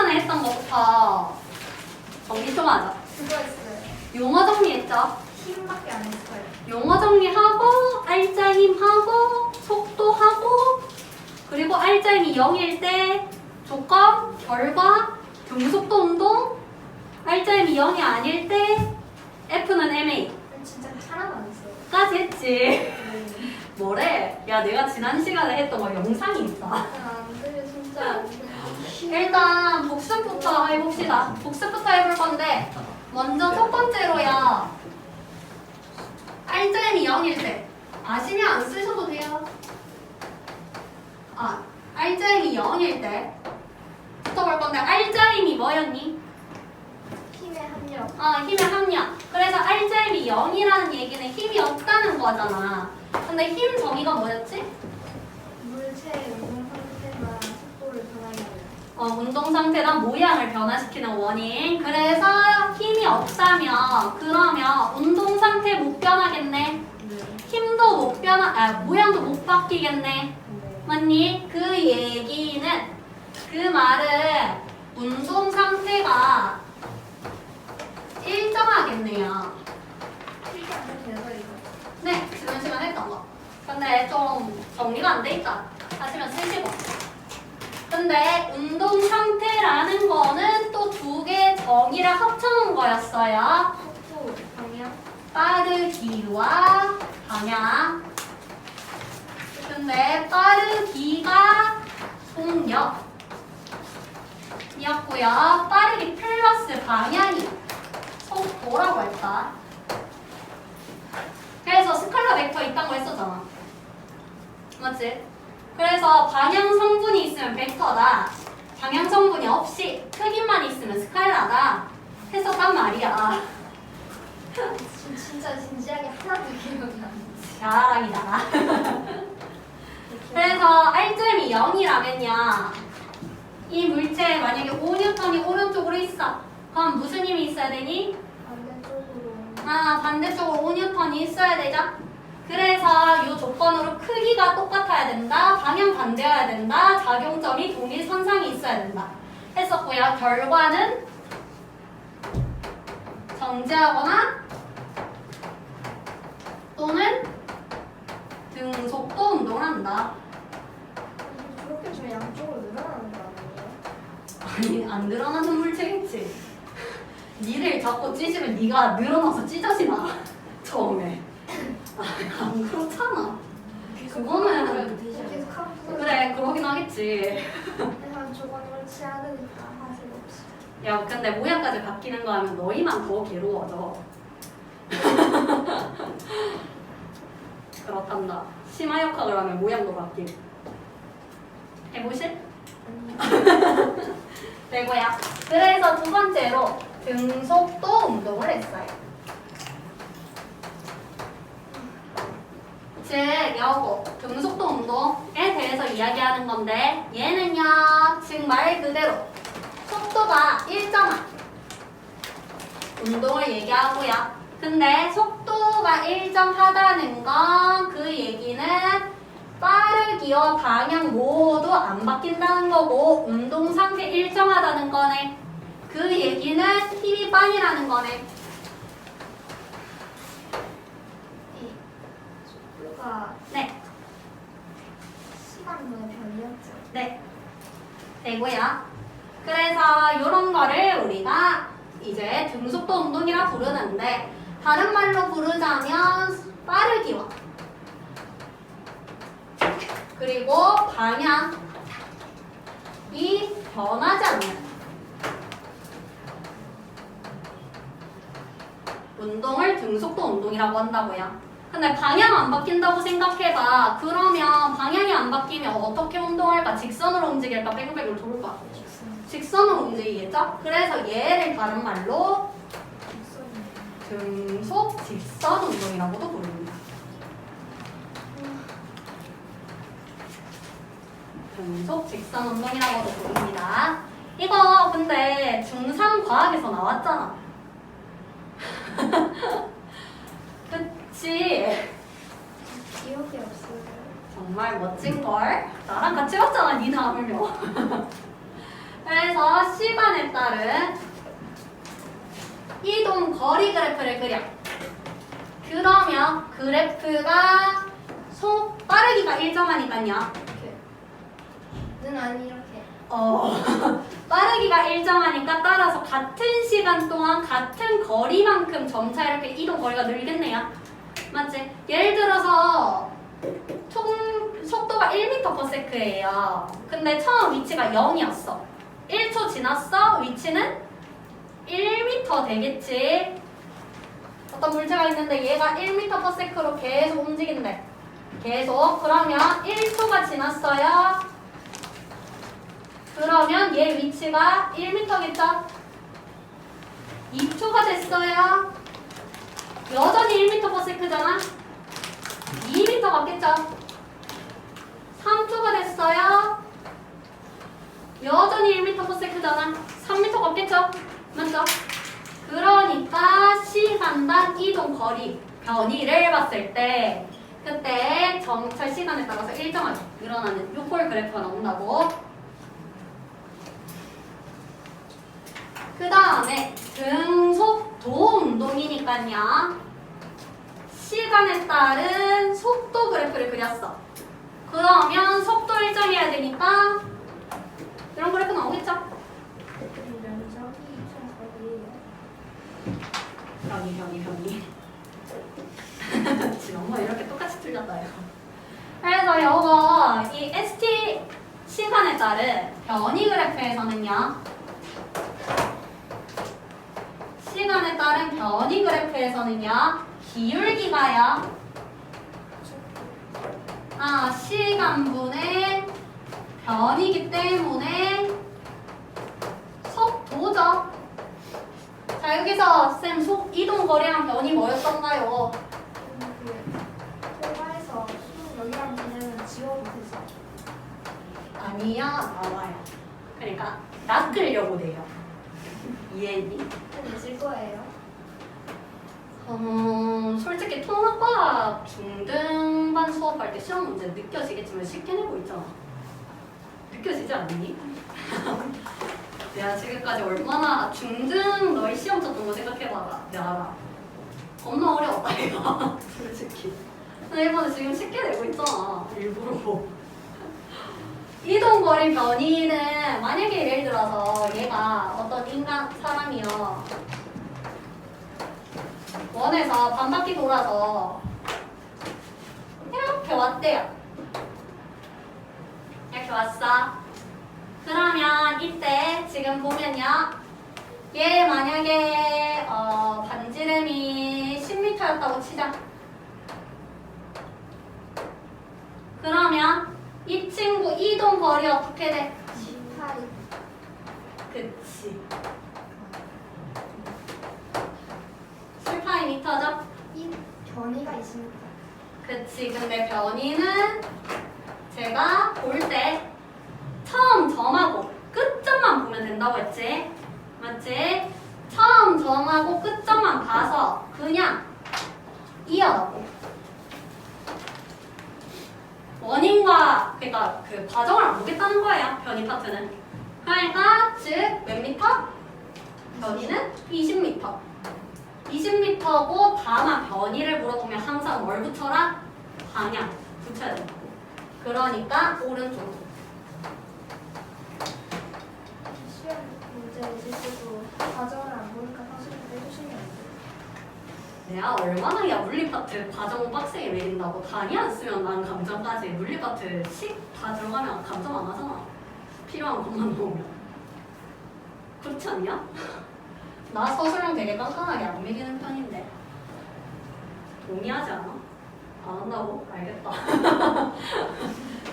시간에 했던 것부터 정리 좀 하자. 그거 했어요. 용어 정리했죠? 힘밖에 안 했어요. 용어 정리하고 알짜 힘하고 속도하고 그리고 알짜 힘이 0일 때 조건, 결과, 등속도 운동 알짜 힘이 0이 아닐 때 F는 MA 진짜 하나도 안 했어요. 까지 했지. 네. 뭐래? 야 내가 지난 시간에 했던 거 영상이 있다. 안 돼요, 진짜 안 돼요. 일단 복습부터 해봅시다. 복습부터 해볼 건데 먼저 첫 번째로야 알짜임이 0일 때 아시면 안 쓰셔도 돼요. 알짜임이 0일 때 붙어볼 건데 알짜임이 뭐였니? 힘의 합력. 힘의 합력. 그래서 알짜임이 0이라는 얘기는 힘이 없다는 거잖아. 근데 힘 정의가 뭐였지? 물체의 운동 상태나 속도를 변하게 해요. 운동 상태랑 모양을 변화시키는 원인. 그래서 힘이 없다면 그러면 운동 상태 못 변하겠네. 네. 힘도 못 모양도 못 바뀌겠네. 네. 맞니? 그 얘기는 그 말은 운동 상태가 일정하겠네요. 필기 안 해도 돼서 이거. 네, 지난 시간에 했던 거. 근데 좀 정리가 안 돼 있다. 하시면 쓰시고. 근데 운동 상태라는 거는 또 두 개 정의를 합쳐놓은 거였어요. 속도, 방향. 빠르기와 방향. 근데 빠르기가 속력이었고요. 빠르기 플러스 방향이 속도라고 했다. 그래서 스칼라 벡터 있다고 했었잖아. 맞지? 그래서 방향 성분이 있으면 벡터다. 방향 성분이 없이 크기만 있으면 스칼라다. 했었단 말이야. 진짜 진지하게 하나도 기억이 안 나. 자랑이다. 그래서 알점이 0이라면요. 이 물체에 만약에 5N이 오른쪽으로 있어. 그럼 무슨 힘이 있어야 되니? 반대쪽으로. 반대쪽으로 5N이 있어야 되죠? 그래서 이 조건으로 크기가 똑같아야 된다. 방향 반대여야 된다. 작용점이 동일 선상이 있어야 된다. 했었고요. 결과는 정지하거나 또는 등속도 운동을 한다. 저렇게 저 양쪽으로 늘어나는 거 아니에요? 아니 안 늘어나는 물체겠지. 니를 자꾸 찢으면 니가 늘어나서 찢어지나 처음에. 안 그렇잖아. 그거는 계속 하고 그래 그러긴 하겠지. 내가 저건 옳지 않으니까 하실 없이. 야 근데 모양까지 바뀌는 거 하면 너희만 더 괴로워져. 그렇단다. 심화역학을 하면 모양도 바뀌고. 해보실? 되고요. 그래서 두 번째로 등속도 운동을 했어요. 즉 여고 등속도 운동에 대해서 이야기하는 건데 얘는요 즉 말 그대로 속도가 일정한 운동을 얘기하고요. 근데 속도가 일정하다는 건 그 얘기는 빠르기와 방향 모두 안 바뀐다는 거고 운동 상태 일정하다는 거네. 그 얘기는 힘이 빵이라는 거네. 속도가 네. 시간분의 변이었죠. 네. 되고요. 그래서 이런 거를 우리가 이제 등속도 운동이라 부르는데 다른 말로 부르자면 빠르기와 그리고 방향이 변하지 않는 운동을 등속도 운동이라고 한다고요. 근데 방향 안 바뀐다고 생각해봐. 그러면 방향이 안 바뀌면 어떻게 운동할까? 직선으로 움직일까? 뺑뺑을 돌까? 직선으로 움직이겠죠? 그래서 얘를 다른 말로 등속 직선 운동이라고도 부릅니다. 등속 직선 운동이라고도 부릅니다. 이거 근데 중3 과학에서 나왔잖아. 그치? 기억이 없어요. 정말 멋진걸? 나랑 같이 봤잖아, 니나 하물며. 그래서 그래서 시간에 따른 이동 거리 그래프를 그려. 그러면 그래프가 빠르기가 일정하니까요. 는 아니 이렇게. 빠르기가 일정하니까 따라서 같은 시간 동안 같은 거리만큼 점차 이렇게 이동 거리가 늘겠네요. 맞지? 예를 들어서 총 속도가 1m/s예요. 근데 처음 위치가 0이었어. 1초 지났어. 위치는 1m 되겠지. 어떤 물체가 있는데 얘가 1m/s로 계속 움직인대. 계속. 그러면 1초가 지났어요. 그러면 얘 위치가 1m겠죠? 2초가 됐어요. 여전히 1m/s잖아. 2m 같겠죠? 3초가 됐어요. 여전히 1m/s잖아. 3m 같겠죠? 맞죠? 그러니까 시간당 이동 거리 변이를 봤을 때 그때 정찰 시간에 따라서 일정하게 늘어나는 요꼴 그래프가 나온다고. 그 다음에 등속도 운동이니까요. 시간에 따른 속도 그래프를 그렸어. 그러면 속도 일정해야 되니까 이런 그래프 나오겠죠? 면적이 2,400이에요. 변이. 지금 엄마 이렇게 똑같이 틀렸다 이거. 그래서 이거 이 ST 시간에 따른 변이 그래프에서는요. 시간에 따른 변이 그래프에서는요. 기울기가요. 시간분의 변이기 때문에 속도죠. 자, 여기서 쌤 이동 거리랑 변이 뭐였던가요? 통화에서 수 여기랑 그냥 지워도 되죠. 아니야, 나와요. 그러니까 낚으려고 돼요. 이해했니? 내실 거예요. 솔직히 통합과학 중등반 수업할 때 시험 문제 느껴지겠지만 쉽게 내고 있잖아. 느껴지지 않니? 내가 지금까지 얼마나 중등 너희 시험 쳤던 거 생각해봐라. 내가 알아. 겁나 어려웠다 이거. 솔직히. 나 이번에 지금 쉽게 내고 있잖아. 일부러. 이동거리 변이는 만약에 예를 들어서 얘가 어떤 인간 사람이요. 원에서 반바퀴 돌아서 이렇게 왔대요. 이렇게 왔어. 그러면 이때 지금 보면요. 얘 만약에 반지름이 10m였다고 치자. 그러면 이 친구 이동 거리 어떻게 돼? 18. 그치. 18m죠? 이 변이가 있습니다. 그치. 근데 변이는 제가 볼 때 처음 점하고 끝점만 보면 된다고 했지? 맞지? 처음 점하고 끝점만 봐서 그냥 이어가고 원인과 그러니까 그 과정을 안 보겠다는 거예요. 변이 파트는. 그러니까 즉 몇 미터? 변이는 20m. 20m고 다만 변이를 물어보면 항상 뭘 붙여라? 방향 붙여야 된다고. 그러니까 오른쪽. 시험 문제 내실 때도 과정을 안 보니까 사실은 빼주시면 안 돼요. 내가 얼마나 야 물리 파트 과정 빡세게 매긴다고 단위 안 쓰면 난 감정까지 물리 파트 식 다 들어가면 감정 안 하잖아. 필요한 것만 넣으면. 그렇지 않냐? 나 서술형 되게 깐깐하게 안 매기는 편인데 동의하지 않아? 안 한다고? 알겠다.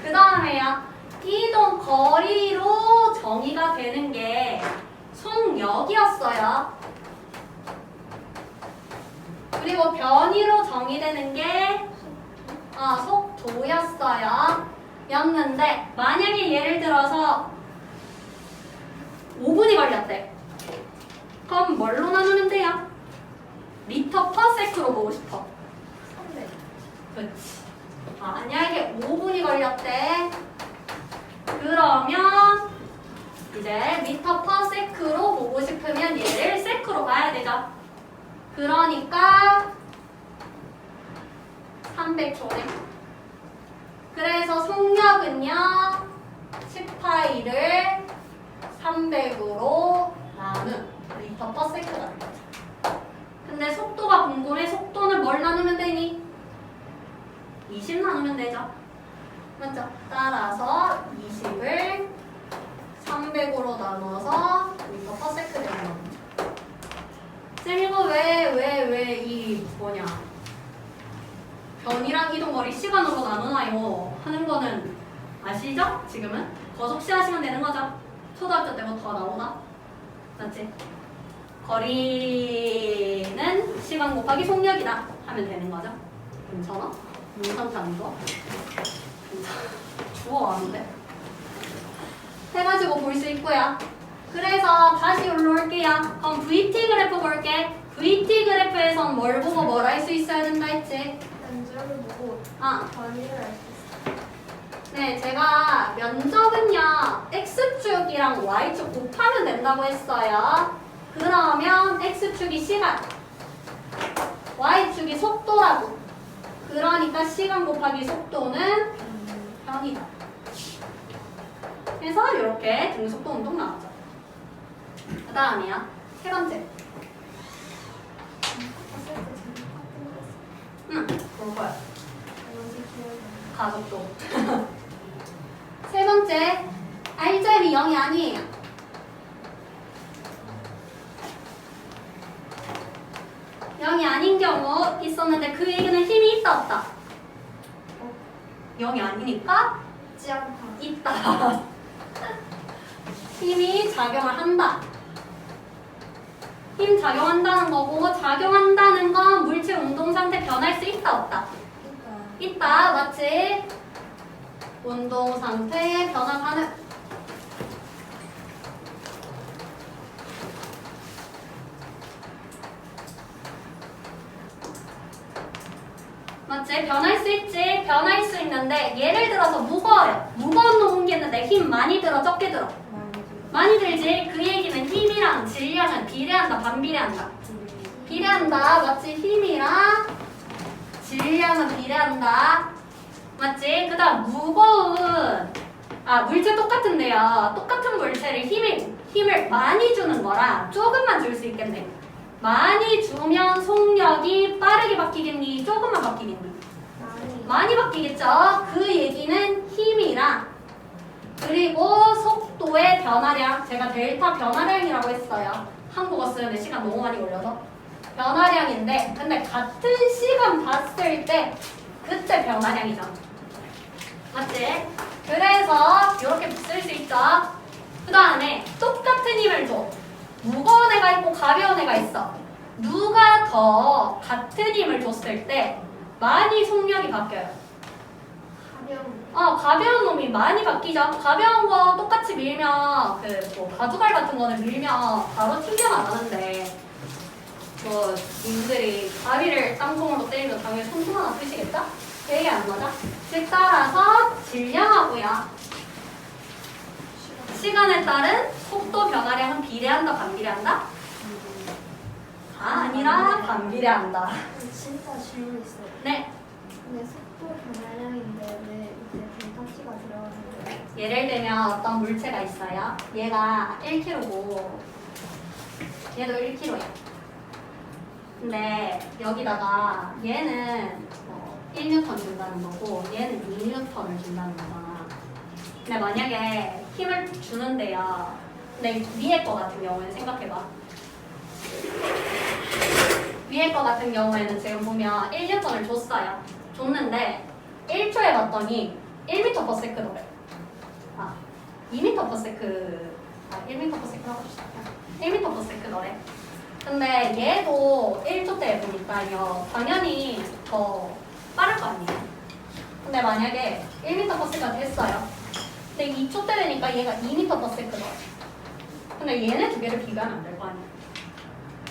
그 다음에요. 이동 거리로 정의가 되는 게 속력이었어요. 그리고 변이로 정의되는 게 속도였어요. 였는데 만약에 예를 들어서 5분이 걸렸대. 그럼 뭘로 나누면 돼요? 미터 퍼 세크로 보고 싶어. 300. 그렇지. 만약에 5분이 걸렸대. 그러면 이제 미터 퍼 세크로 보고 싶으면 얘를 세크로 봐야 되죠. 그러니까 300초네. 그래서 속력은요 10파이를 300으로 나눈 미터 퍼 세크가 되는 거죠. 근데 속도가 궁금해. 속도는 뭘 나누면 되니? 20 나누면 되죠. 맞죠? 따라서 20을 300으로 나눠서 미터 퍼 세크 되는 겁니다. 쌤 이거 왜 이 뭐냐 변이랑 이동거리 시간으로 나누나요? 하는 거는 아시죠? 지금은? 거속시 하시면 되는 거죠? 초등학교 때부터 나오나? 맞지? 거리는 시간 곱하기 속력이다 하면 되는 거죠? 괜찮아? 문상태 안 좋아? 괜찮아. 주워 왔는데? 해가지고 볼 수 있고요. 그래서 다시 올라올게요. 그럼 VT 그래프 볼게. VT 그래프에선 뭘 보고 뭘 할 수 있어야 된다 했지? 면적을 보고 아, 범위를 알 수 있어요. 네, 제가 면적은요 X축이랑 Y축 곱하면 된다고 했어요. 그러면 X축이 시간, Y축이 속도라고. 그러니까 시간 곱하기 속도는 변이다. 그래서 이렇게 등속도 운동 나왔죠. 그 다음이야 세 번째. 봤을 때 재밌 같은 거 있어요. 응, 볼 거야. 뭔지 기억이 안 가속도. 세 번째, RZ이 0이 아니에요. 0이 아닌 경우 있었는데 그 얘기는 힘이 있다 없다? 0이 아니니까 있지 않다. 있다. 힘이 작용을 한다. 힘 작용한다는 거고 작용한다는 건 물질 운동 상태 변할 수 있다 없다? 그러니까 있다. 맞지? 운동 상태 변화 가능. 맞지? 변할 수 있지. 변할 수 있는데 예를 들어서 무거워요. 무거운 놈 옮기는데 힘 많이 들어 적게 들어? 많이 들지? 그 얘기는 힘이랑 질량은 비례한다 반비례한다? 비례한다. 맞지? 힘이랑 질량은 비례한다. 맞지? 그 다음 무거운 물체 똑같은데요. 똑같은 물체를 힘을 많이 주는 거랑 조금만 줄 수 있겠네. 많이 주면 속력이 빠르게 바뀌겠니? 조금만 바뀌겠니? 많이 바뀌겠죠? 그 얘기는 힘이랑 그리고 속도의 변화량, 제가 델타 변화량이라고 했어요. 한국어 쓰는데 시간 너무 많이 걸려서 변화량인데 근데 같은 시간 봤을 때 그때 변화량이죠. 맞지? 그래서 이렇게 쓸 수 있죠. 그 다음에 똑같은 힘을 줘. 무거운 애가 있고 가벼운 애가 있어. 누가 더 같은 힘을 줬을 때 많이 속력이 바뀌어요? 가벼운 놈이 많이 바뀌죠. 가벼운 거 똑같이 밀면 바둑알 같은 거는 밀면 바로 튕겨나가는데 님들이 가위를 땅콩으로 때리면 당연히 손수만 아프시겠죠? 그 얘기 안 맞아? 즉 따라서 질량하고요. 시간에 따른 속도 변화량은 비례한다 반비례한다? 아니라 반비례한다. 진짜 질문 있어요. 네. 근데 속도 변화량인데 왜 이때 델타치가 들어가는데? 예를 들면 어떤 물체가 있어요. 얘가 1kg고 얘도 1kg야. 근데 여기다가 얘는 1N 준다는 거고 얘는 2N을 준다는 거잖아. 근데 만약에 힘을 주는데요. 근데 위에 거 같은 경우에는 생각해봐. 위에 거 같은 경우에는 지금 보면 1N을 줬어요. 줬는데 1초에 봤더니 1m/s더래. 2m/s. 1m/s라고 합시다. 1m/s더래. 근데 얘도 1초 때 보니까요. 당연히 더 빠를 거 아니에요. 근데 만약에 1m/s가 됐어요. 근데 2초 때 되니까 얘가 2m/s더래. 근데 얘네 두 개를 비교하면 안 될 거 아니에요.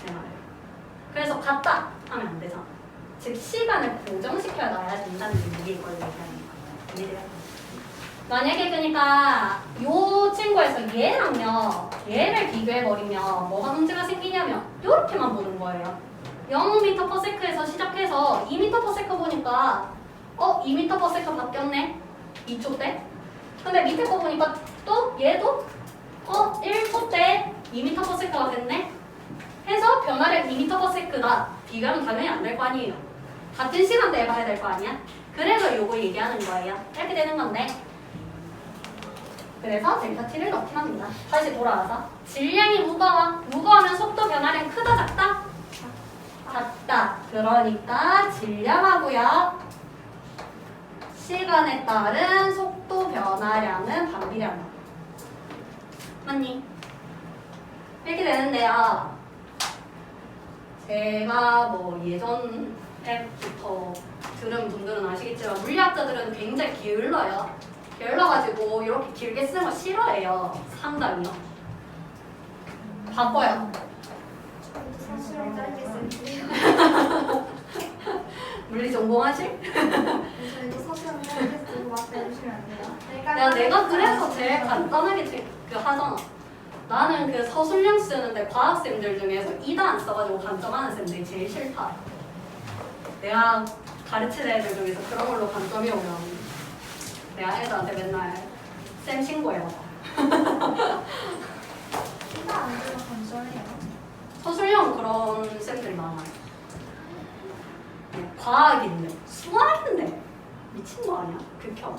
내 말을. 그래서 같다 하면 안 되잖아. 즉 시간을 고정시켜 놔야 된다는 얘기를 얘기하는 거예요. 이해돼요? 만약에 그러니까 요 친구에서 얘랑요 얘를 비교해버리면 뭐가 문제가 생기냐면 요렇게만 보는 거예요. 0m/s에서 시작해서 2m/s 보니까 2m/s 바뀌었네 이쪽 때. 근데 밑에 거 보니까 또 얘도 1초 때 2m/s가 됐네 해서 변화량 2m/s다. 비교하면 당연히 안 될 거 아니에요. 같은 시간대에 봐야 될 거 아니야. 그래서 요거 얘기하는 거예요. 이렇게 되는 건데 그래서 델타 t를 넣긴 합니다. 다시 돌아와서 질량이 무거우면 속도 변화량 크다 작다? 작다. 그러니까 질량하고요 시간에 따른 속도 변화량은 반비례한다. 맞니? 이렇게 되는데요. 제가 뭐 예전부터 들은 분들은 아시겠지만 물리학자들은 굉장히 게을러요. 게을러가지고 이렇게 길게 쓰는 거 싫어해요. 상당히요. 바꿔요. 사실은 짧게 쓸게요. 물리 전공하실? 저희도 사실은 짧게 쓰고 막 내주시면 안 돼요? 내가 그래서 제일 간단하게 하잖아. 나는 그 서술형 쓰는데 과학쌤들 중에서 2도 안 써가지고 간점하는 쌤들이 제일 싫다. 내가 가르치는 애들 중에서 그런 걸로 간점이 오면 내가 애들한테 맨날 쌤 신고해요. 이거 안 돼서 감정해요. 서술형 그런 쌤들이 많아요. 과학인데 수학인데 미친 거 아니야? 극혐.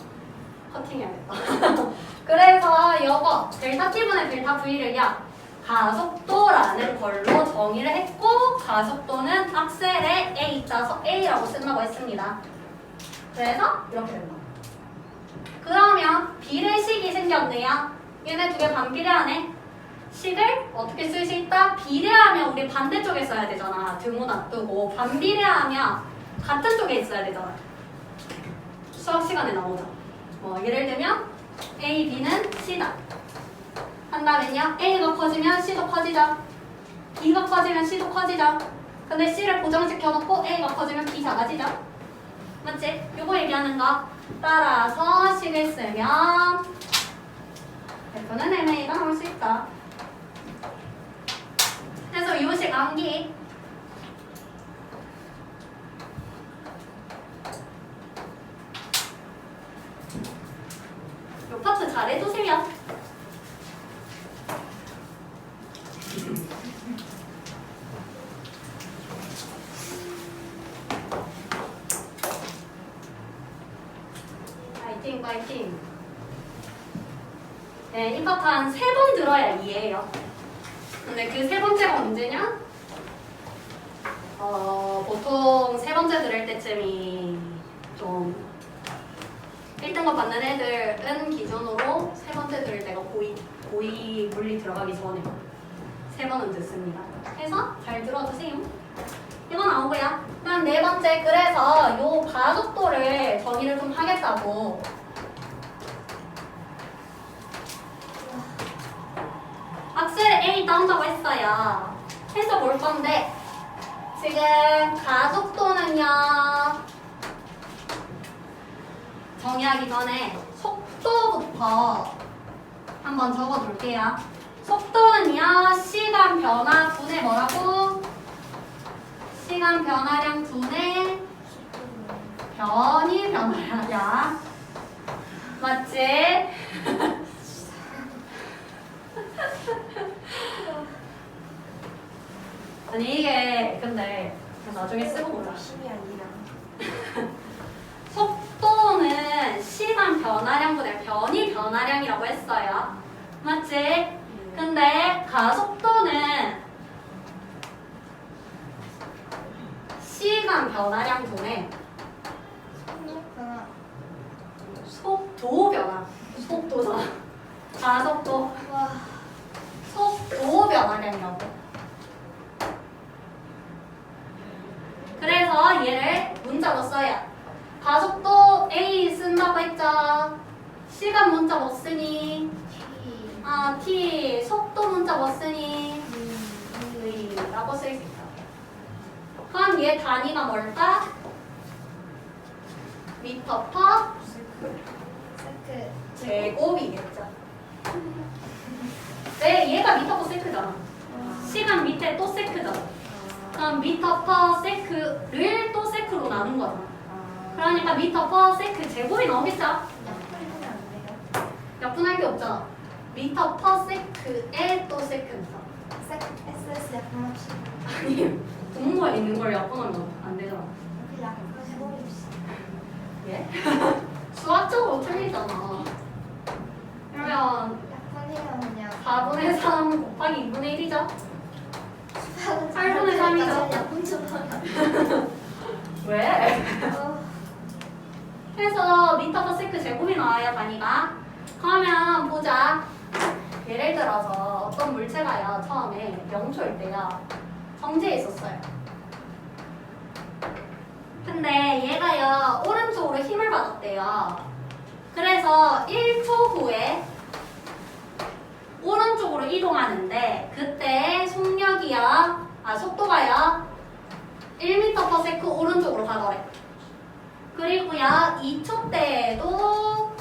커팅해야겠다. 그래서 이거 델타 t분의 델타 v를 가속도라는 걸로 정의를 했고 가속도는 악셀에 a 따서 a라고 쓴다고 했습니다. 그래서 이렇게 된다. 그러면 비례식이 생겼네요. 얘네 두 개 반비례하네. 식을 어떻게 쓸 수 있다? 비례하면 우리 반대쪽에 써야 되잖아. 등호 놔두고 반비례하면 같은 쪽에 있어야 되잖아. 수학 시간에 나오죠. 예를 들면 A, B는 C다. 한다면요 A가 커지면 C도 커지죠. B가 커지면 C도 커지죠. 근데 C를 고정시켜놓고 A가 커지면 B 작아지죠. 맞지? 요거 얘기하는 거. 따라서 식을 쓰면 F는 MA가 나올 수 있다. 그래서 요 식 암기. 요 파트 잘해두세요. 파이팅 파이팅. 네, 이 파트 한 3번 들어야 이해해요. 근데 그 3번째가 언제냐? 보통 3번째 들을 때쯤이 좀 1등급 받는 애들은 기준으로 3번째 들을 때가 고이 물리 들어가기 전에 3번은 듣습니다. 그래서 잘 들어주세요. 이거 나오고요. 그다음 4번째, 그래서 요 가속도를 정의를 좀 하겠다고. 악셀에 A 나온다고 했어요. 해서 볼 건데 지금 가속도는요 정의하기 전에 속도부터 한번 적어둘게요. 속도는요 시간 변화 분의 뭐라고? 시간 변화량 분의 변이 변화량. 맞지? 아니 이게 근데 나중에 쓰고 보자. 열심히 아니라. 속도는 시간 변화량분의 변이 변화량이라고 했어요. 맞지? 근데 가속도는 시간 변화량분의 속도 변화. 속도잖아. 가속도. 와. 속도 변화량이라고. 그래서 얘를 문자로 써야. 가속도 A 쓴다고 했죠. 시간 문자 못 쓰니. T. 속도 문자 못 쓰니. 라고 쓸 수 있다. 그럼 얘 단위가 뭘까? 미터 퍼 세크. 제곱이겠죠. 왜? 얘가 미터 퍼 세크잖아. 시간 밑에 또 세크잖아. 그럼 미터 퍼 세크를 또 세크로 나눈 거잖아. 그러니까 미터 퍼 세크 제곱이 나오겠죠? 약분하면 안 돼요? 약분할 게 없잖아. 미터 퍼 세크에 또 세크니까. SS 약분합시다. 아니, 분모에 있는 걸 약분하면 안 되잖아. 그 약분해버립시다. 예? 수학적으로 틀리잖아. 그러면 약분해요 그냥. 4분의 3 곱하기 2분의 1이죠? 수학은 8분의 3이죠? 약분 좀 하면. 왜? 그래서 미터 퍼 세크 제곱이 나와요, 단위가. 그러면 보자. 예를 들어서 어떤 물체가요, 처음에 명초일 때요, 정지해 있었어요. 근데 얘가요, 오른쪽으로 힘을 받았대요. 그래서 1초 후에 오른쪽으로 이동하는데, 그때 속도가요, 1m/s 오른쪽으로 가더래. 그리고요, 2초 때에도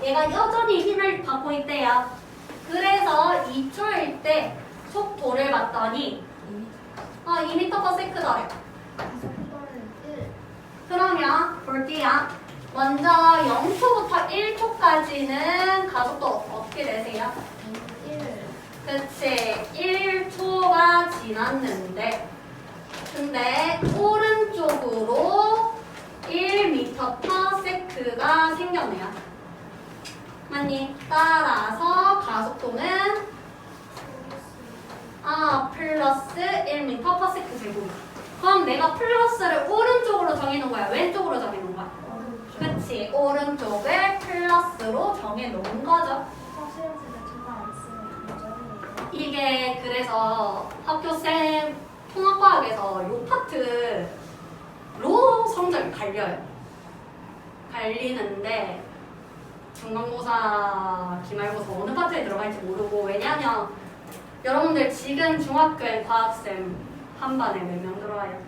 얘가 여전히 힘을 받고 있대요. 그래서 2초일 때 속도를 봤더니 2m/s더래. 속도는 1. 그러면 볼게요. 먼저 0초부터 1초까지는 가속도 어떻게 되세요? 1. 그치, 1초가 지났는데, 근데 오른쪽으로 1m/s가 생겼네요. 맞니? 따라서 가속도는 플러스 1m/s 제곱. 그럼 내가 플러스를 오른쪽으로 정해놓은 거야? 왼쪽으로 정해놓은 거야? 그치, 오른쪽을 플러스로 정해놓은 거죠. 사실은 저거 안 쓰는 예정이에요. 이게 그래서 학교쌤 통합과학에서 요 파트로 성적이 갈려요. 갈리는데 중간고사, 기말고사 어느 파트에 들어갈지 모르고, 왜냐면 여러분들 지금 중학교에 과학쌤 한 반에 몇 명 들어와요?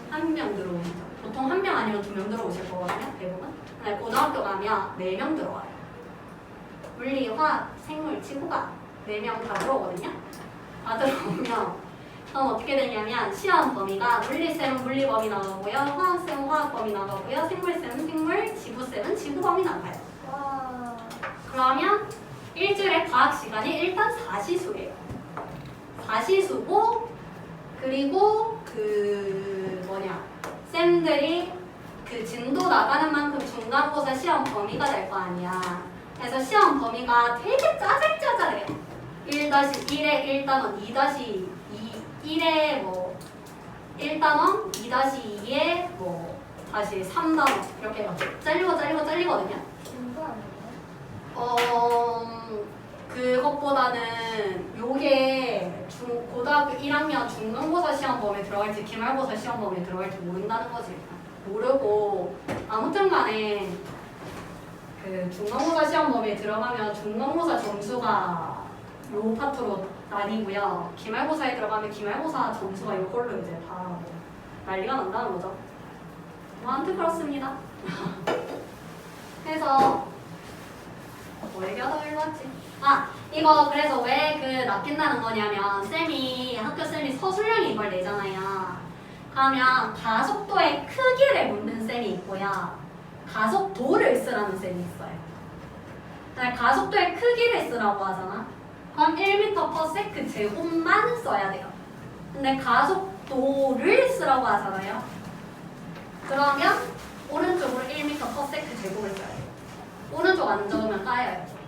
한 명 들어오시죠. 보통 한 명 아니면 2명 들어오실 거거든요, 대부분. 근데 고등학교 가면 4명 들어와요. 물리, 화학, 생물, 지구가 4명 다 들어오거든요. 다 들어오면 그럼 어떻게 되냐면 시험 범위가 물리쌤은 물리 범위 나가고요, 화학쌤은 화학 범위 나가고요, 생물쌤은 생물, 지구쌤은 지구 범위 나가요. 와. 그러면 일주일에 과학 시간이 일단 4시수예요. 4시수고, 그리고 쌤들이 그 진도 나가는 만큼 중간고사 시험 범위가 될 거 아니야. 그래서 시험 범위가 되게 짜잘짜잘해요. 1-1에 1단원, 2-2, 1에 1단원, 2-2에 다시 3단원 이렇게 막 잘리거든요. 중도 아니에요? 그것보다는 요게 고등학교 1학년 중간고사 시험 범위에 들어갈지 기말고사 시험 범위에 들어갈지 모른다는 거지. 모르고 아무튼 간에 그 중간고사 시험 범위에 들어가면 중간고사 점수가 요 파트로 나뉘고요. 기말고사에 들어가면 기말고사 점수가 요걸로 이제 다 난리가 난다는 거죠. 아무튼 그렇습니다. 그래서 뭐 얘기하다가 일로 왔지? 이거 그래서 왜 낚인다는 거냐면 학교 쌤이 서술형이 이걸 내잖아요. 그러면 가속도의 크기를 묻는 쌤이 있고요, 가속도를 쓰라는 쌤이 있어요. 근데 가속도의 크기를 쓰라고 하잖아. 그럼 1m/s 제곱만 써야 돼요. 근데 가속도를 쓰라고 하잖아요. 그러면 오른쪽으로 1m/s 제곱을 써야 돼요. 오른쪽 안 적으면 까여요.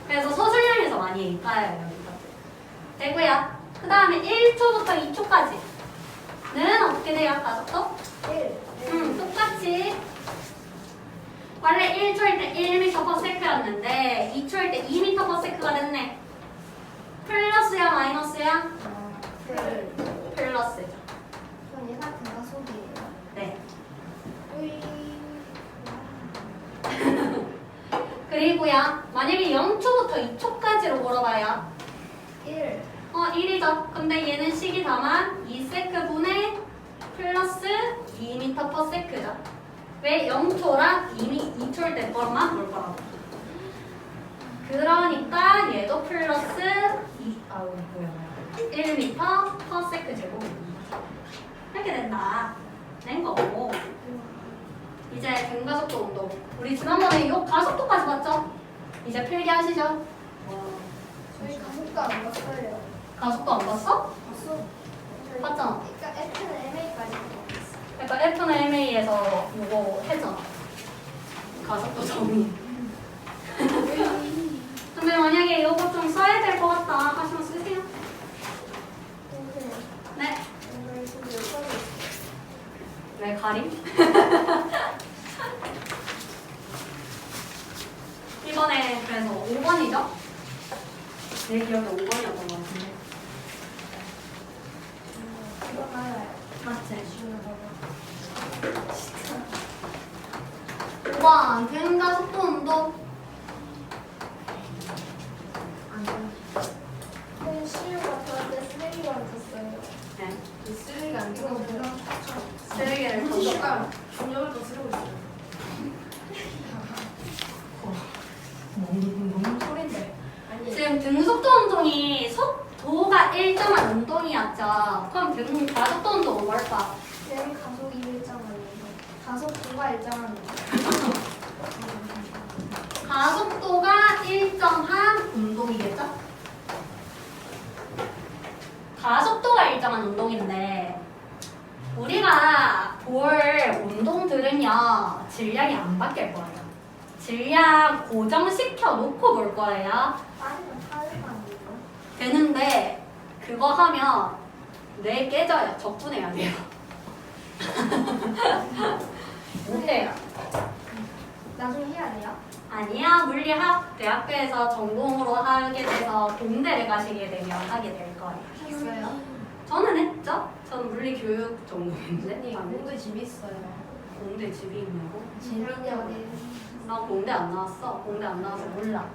그래서 서술형에서 많이 까여요, 여기가. 되고요. 그 다음에 1초부터 2초까지는 어떻게 돼요, 가속도? 1. 똑같이. 원래 1초일 때 1m/s였는데 2초일 때 2m/s가 됐네. 플러스야, 마이너스야? 플러스죠. 그럼 얘 같은 가속이에요? 네. 으이. 그리고요, 만약에 0초부터 2초까지로 물어봐요. 1. 1이죠. 근데 얘는 식이 다만 2세크분의 플러스 2m/s죠. 왜 0초랑 이미 2초일 때 거만 볼 거라고. 그러니까 얘도 플러스 1m per sec 제곱입니다. 이렇게 된다. 된 거고. 이제 등가속도 운동. 우리 지난번에 이 가속도까지 봤죠? 이제 필기하시죠? 저희 가속도 안 봤어요. 가속도 안 봤어? 봤어. 봤잖아. 그러니까 F는 MA까지 봤어. 그러니까 F는 MA에서 이거 했잖아. 가속도 정의. 근데 만약에 이거 좀 써야 될 것 같다 하시면 쓰세요. 네. 왜 가림? 이번에 그래서 5번이죠? 내 기억에 5번이었던 것 같은데. 이거 알아요. 맞지? 주는 거. 5번 등가속도 운동. 근데 시우가 저한테 쓰레기가 줬어요. 네. 이 쓰레기가 안 들어오면 그냥 쓰레기를 던져. 중력을 더 쓰려고 있어요. 뭔 소린데? 아니, 지금 등속도 운동이 속도가 일정한 운동이었죠. 그럼 등가속도 운동은 뭘까? 얘는 가속이 일정한 가속도가 일정한 가속도가 일정한 운동이겠죠? 가속도가 일정한 운동인데 우리가 볼 운동들은요 질량이 안 바뀔 거예요. 질량 고정시켜 놓고 볼 거예요. 빠르면 빠르면 안 돼요. 되는데 그거 하면 뇌 깨져요. 적분해야 돼요. 못해요. 나중에 해야 돼요? 아니야, 물리학 대학교에서 전공으로 하게 돼서 공대를 가시게 되면 하게 될 거예요. 했어요? 저는 했죠? 저는 물리교육 전공인데. 언니 공부 재밌어요. 공대 집이 있냐고? 재밌냐고. 나 공대 안 나왔어. 공대 안 나와서 몰라.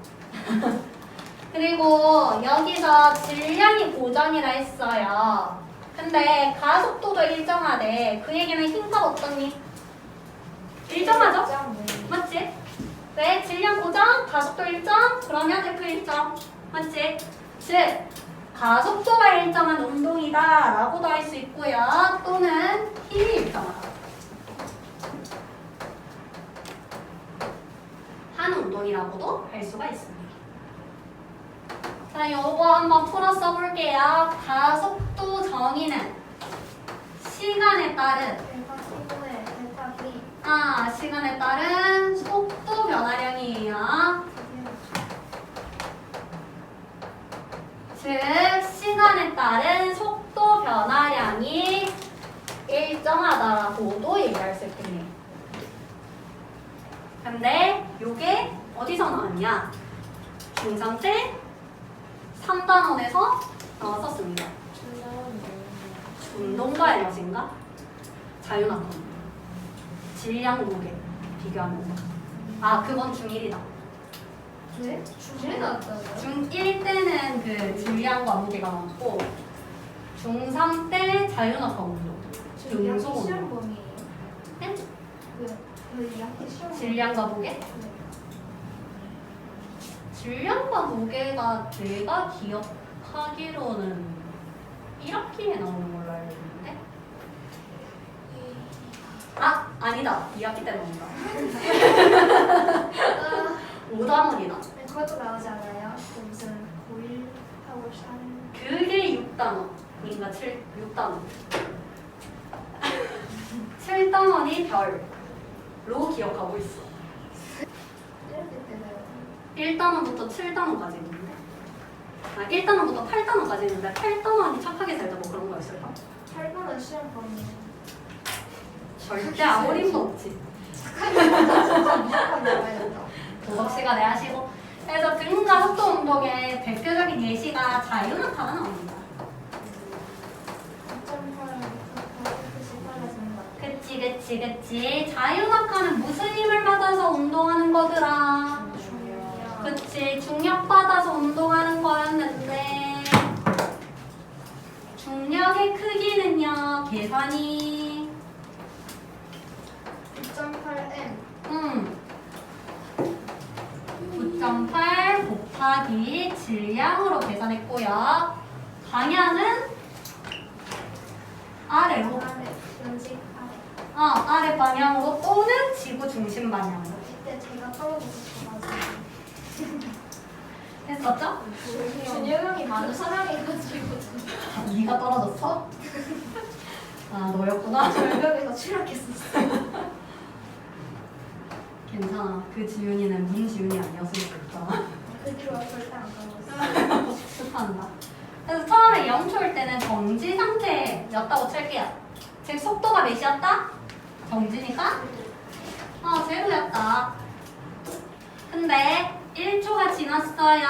그리고 여기서 질량이 고정이라 했어요. 근데 가속도도 일정하대. 그 얘기는 힘값 어떠니? 일정하죠? 맞지? 왜? 질량 고정, 가속도 일정, 그러면 F 일정. 맞지? 즉, 가속도가 일정한 운동이다 라고도 할 수 있고요. 또는 힘이 일정하다. 한 운동이라고도 할 수가 있습니다. 자, 요거 한번 풀어 써볼게요. 가속도 정의는 시간에 따른 시간에 따른 속도 변화량이에요. 즉, 시간에 따른 속도 변화량이 일정하다라고도 얘기할 수 있겠네요. 근데 요게 어디서 나왔냐? 중3 때 3단원에서 나왔었습니다. 운동과의 여신가? 자유낙원. 질량 무게 비교하면서. 아, 그건 중1이다. 네? 중에 나왔다고요? 중1 때는 그 질량과 무게가 나왔고 중3 때 자유낙원 운동. 등속 시험 운동. 범위예요? 네? 그 약기 시험 질량과 무게? 네. 질량과 무게가 내가 기억하기로는 1학기에 나오는 걸로 알고 있는데? 아! 아니다. 2학기 때 나온다. 5단원이다. 그것도 나오지 않아요? 그 무슨 고1하고 3 그게 6단원인가 6단원. 7단원이 별로 기억하고 있어. 이렇게 때려요. 1단원부터 7단원까지 있는데 1단원부터 8단원까지 있는데 8단원이 착하게 살다 뭐 그런 거였을까? 8번은 시험 범위예요. 절대 아무림도 없지. 무조건 나와야 된다. 도덕 시간에 하시고 그래서 등가 속도 운동의 대표적인 예시가 자유낙하가 나옵니다. 2.8씩 빨라지는 거 같아요. 그치. 자유낙하는 무슨 힘을 받아서 운동하는 거더라? 중요. 그치. 중력 받아서 운동하는 거였는데 중력의 크기는요 계산이 2.8 곱하기 질량으로 계산했고요. 방향은 아래로. 아래 연식 아래. 아래 방향으로 또는 지구 중심 방향으로. 그때 제가 떨어졌어가지고. 했었죠? 준혁이 많은 사랑해가지고 네가 떨어졌어? 너였구나. 절벽에서 추락했었어. 괜찮아. 그 지윤이는 문지윤이 아니었으니까 있잖아. 그 뒤로 절대 안 가봤어. 축하한다. 그래서 처음에 0초일 때는 정지 상태였다고 칠게요. 즉 속도가 몇이었다? 정지니까? 제로였다. 근데 1초가 지났어요.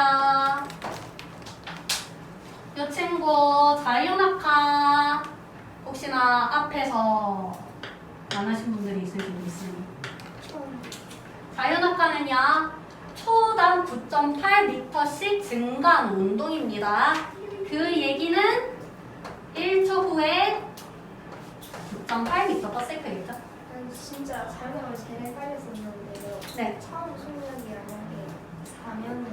이 친구 자유낙하 혹시나 앞에서 안 하신 분들이 있을 수도 있으니 자유낙하는요 초당 9.8m씩 증가한 운동입니다. 그 얘기는 1초 후에 9.8m/s겠죠? 난 진짜 자연을 제일 헷갈렸었는데요. 네. 처음 속력이라는 게 4면은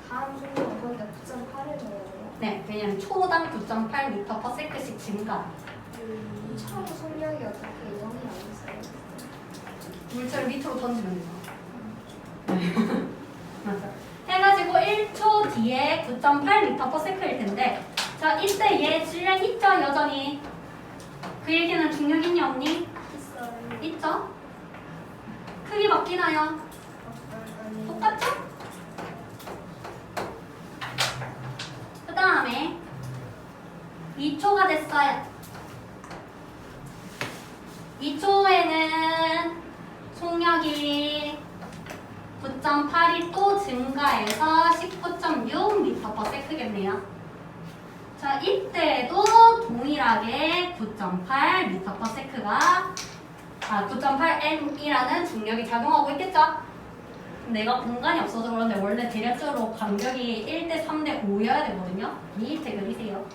다음 속력은 거기가 9.8을 넣어요. 네, 왜냐면 초당 9.8m/s씩 증가. 처음 속력이 어떻게 0이 나왔어요? 물체를 밑으로 던지면 돼요. 네. 맞아. 해가지고 1초 뒤에 9.8m/s일 텐데, 자 이때 얘 질량 있죠 여전히. 그 얘기는 중력 있냐 없니? 있어요. 있죠. 크기 바뀌나요? 아니. 똑같죠? 그 다음에 2초가 됐어요. 2초에는 속력이 9.8이 또 증가해서 19.6m/s겠네요. 자, 이때도 동일하게 9.8m/s가 9.8m이라는 중력이 작용하고 있겠죠? 내가 공간이 없어서 그런데 원래 대략적으로 간격이 1대 3대 5여야 되거든요. 밑에 그리세요.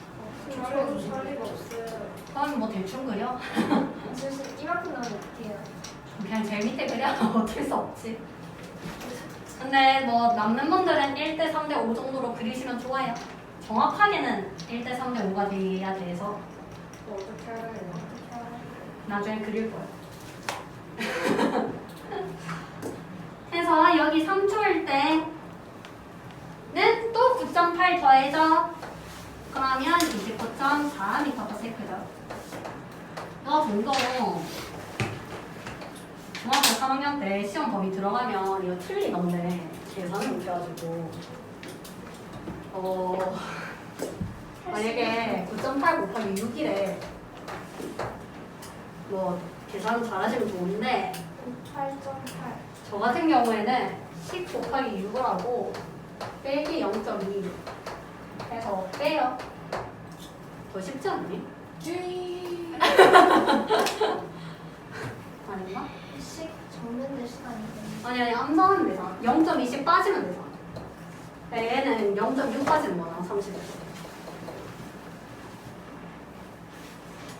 저도 자리가 없어요. 그럼 뭐 대충 그려? 사실 이만큼 나오면 어떡해요? 그냥 제일 밑에 그려. 어쩔 수 없지. 근데 뭐 남는 분들은 1대 3대 5 정도로 그리시면 좋아요. 정확하게는 1대 3대 5가 돼야 돼서 어떻게 알아요? 나중에 그릴 거예요. 해서 여기 3초일 때는 또 9.8 더해져. 그러면 29.4m/s죠. 너 정도 중학교 3학년 때 시험 범위 들어가면 이거 틀리던데 계산을 못해가지고 만약에 9.8 곱하기 6이래 뭐 계산 잘하시면 좋은데 8.8. 저 같은 경우에는 10 곱하기 6을 하고 빼기 0.2 해서 빼요. 더 쉽지 않니? 아닌가? 식 적는데 시간이 걸려. 아니 암산하면 되잖아. 0.20 빠지면 되잖아. 얘는 0.6 빠지는 거잖아 30에서.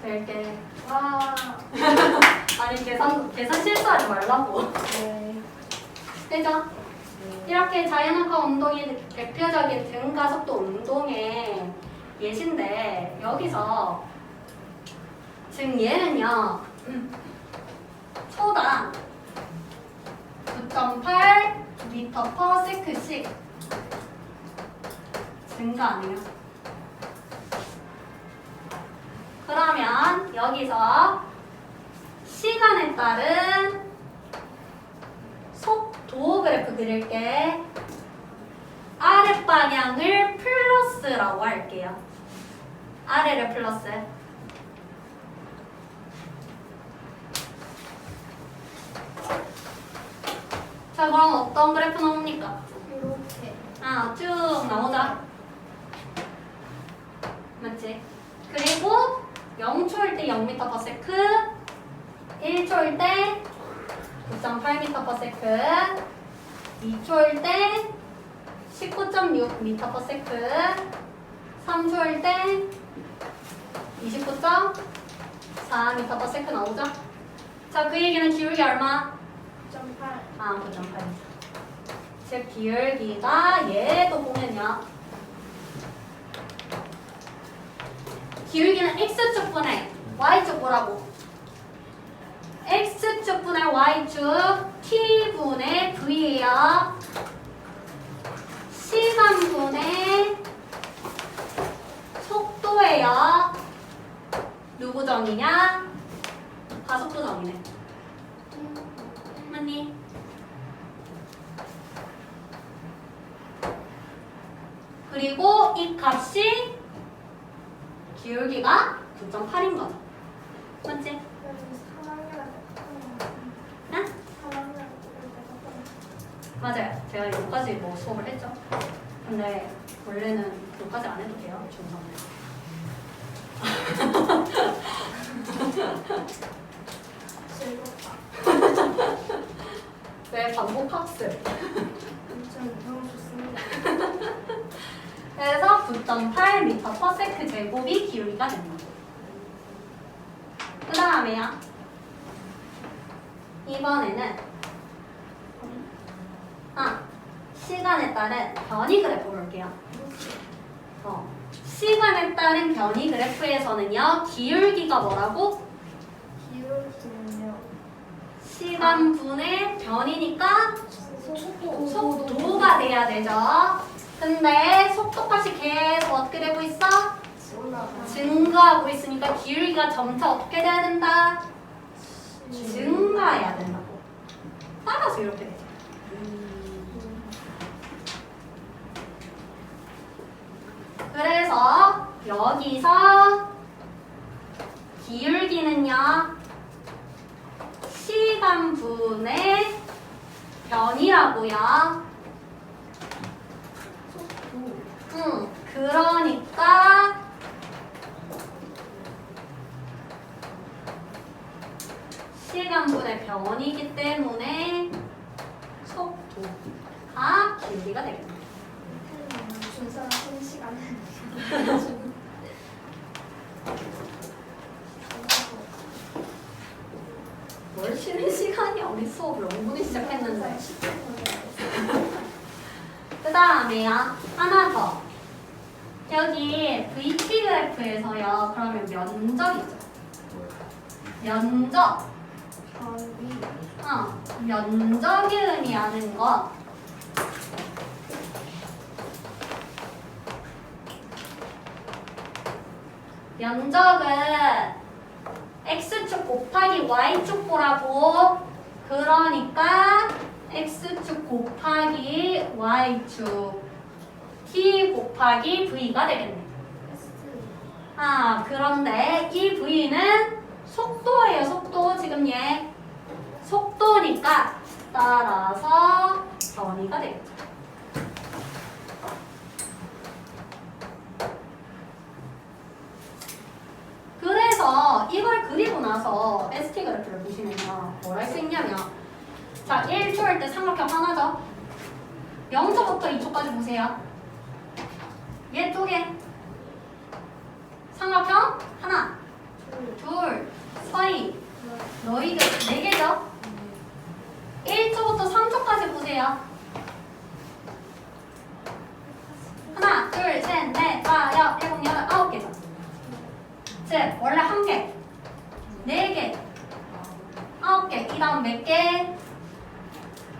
뺄게. 와. 아니 계산 실수하지 말라고. 네. 되죠? 이렇게 자연학과 운동이 대표적인 등가속도 운동의 예시인데 여기서 지금 얘는요 초당 9.8m/s씩 증가하네요. 그러면 여기서 시간에 따른 속도 그래프 그릴게. 아랫방향을 플러스라고 할게요. 아래를 플러스. 자 그럼 어떤 그래프 나옵니까? 이렇게. 쭉 나오자. 맞지? 그리고 0초일 때 0m/s, 1초일 때 9.8m/s, 2초일 때 19.6m/s, 3초일 때 29.4m/s 나오죠? 자, 그 얘기는 기울기 얼마? 9.8. 9.8m. 즉 기울기가 얘 기울기는 x축분의 y축 뭐라고? x축분의 y축 t분의 v야. 시간분의 속도예요. 누구 정이냐? 가속도 정이네. 맞니? 그리고 이 값이 기울기가 9.8인 거죠. 맞지? 응? 맞아요. 제가 여기까지 뭐 수업을 했죠. 근데 원래는 여기까지 안 해도 돼요. 중성은. 즐겁다. 네, 반복 학습. 너무 좋습니다. 그래서 9.8m/s 제곱이 기울기가 됩니다. 그 다음에요. 이번에는 시간에 따른 변이 그래프 볼게요. 시간에 따른 변이 그래프에서는요. 기울기가 뭐라고? 기울기는요. 시간분의 변이니까 속도. 속도가 돼야 되죠. 근데 속도값이 계속 어떻게 되고 있어? 올라가. 증가하고 있으니까 기울기가 점차 어떻게 돼야 된다? 증가해야 된다고. 따라서 이렇게 되죠. 그래서 여기서 기울기는요. 시간분의 변이라고요. 그러니까 시간분의 변이기 때문에 속도가 기울기가 되겠네요. 준서가 쉬는 시간은 뭘 쉬는 시간이 우리 수업을 5분에 시작했는데. 그 다음에요. 하나 더. 여기 VT 그래프에서요. 그러면 면적이죠. 면적. 면적이 의미하는 것. 면적은 x축 곱하기 y축 보라고. 그러니까 x축 곱하기 y축 t 곱하기 v가 되겠네. 그런데 이 v는 속도예요. 속도. 지금 얘 속도니까 따라서 변이가 되겠죠. 그래서 이걸 그리고 나서 ST 그래프를 보시면요. 뭘 할 수 있냐면, 자, 1초일 때 삼각형 하나죠? 0초부터 2초까지 보세요. 얘 쪽에 삼각형 하나, 둘, 서희, 너희들 4개죠? 1초부터 3초까지 보세요. 하나, 둘, 셋, 넷, 다, 여, 일곱, 여덟, 9개죠? 즉, 원래 1개, 4개, 9개, 이 다음 몇 개?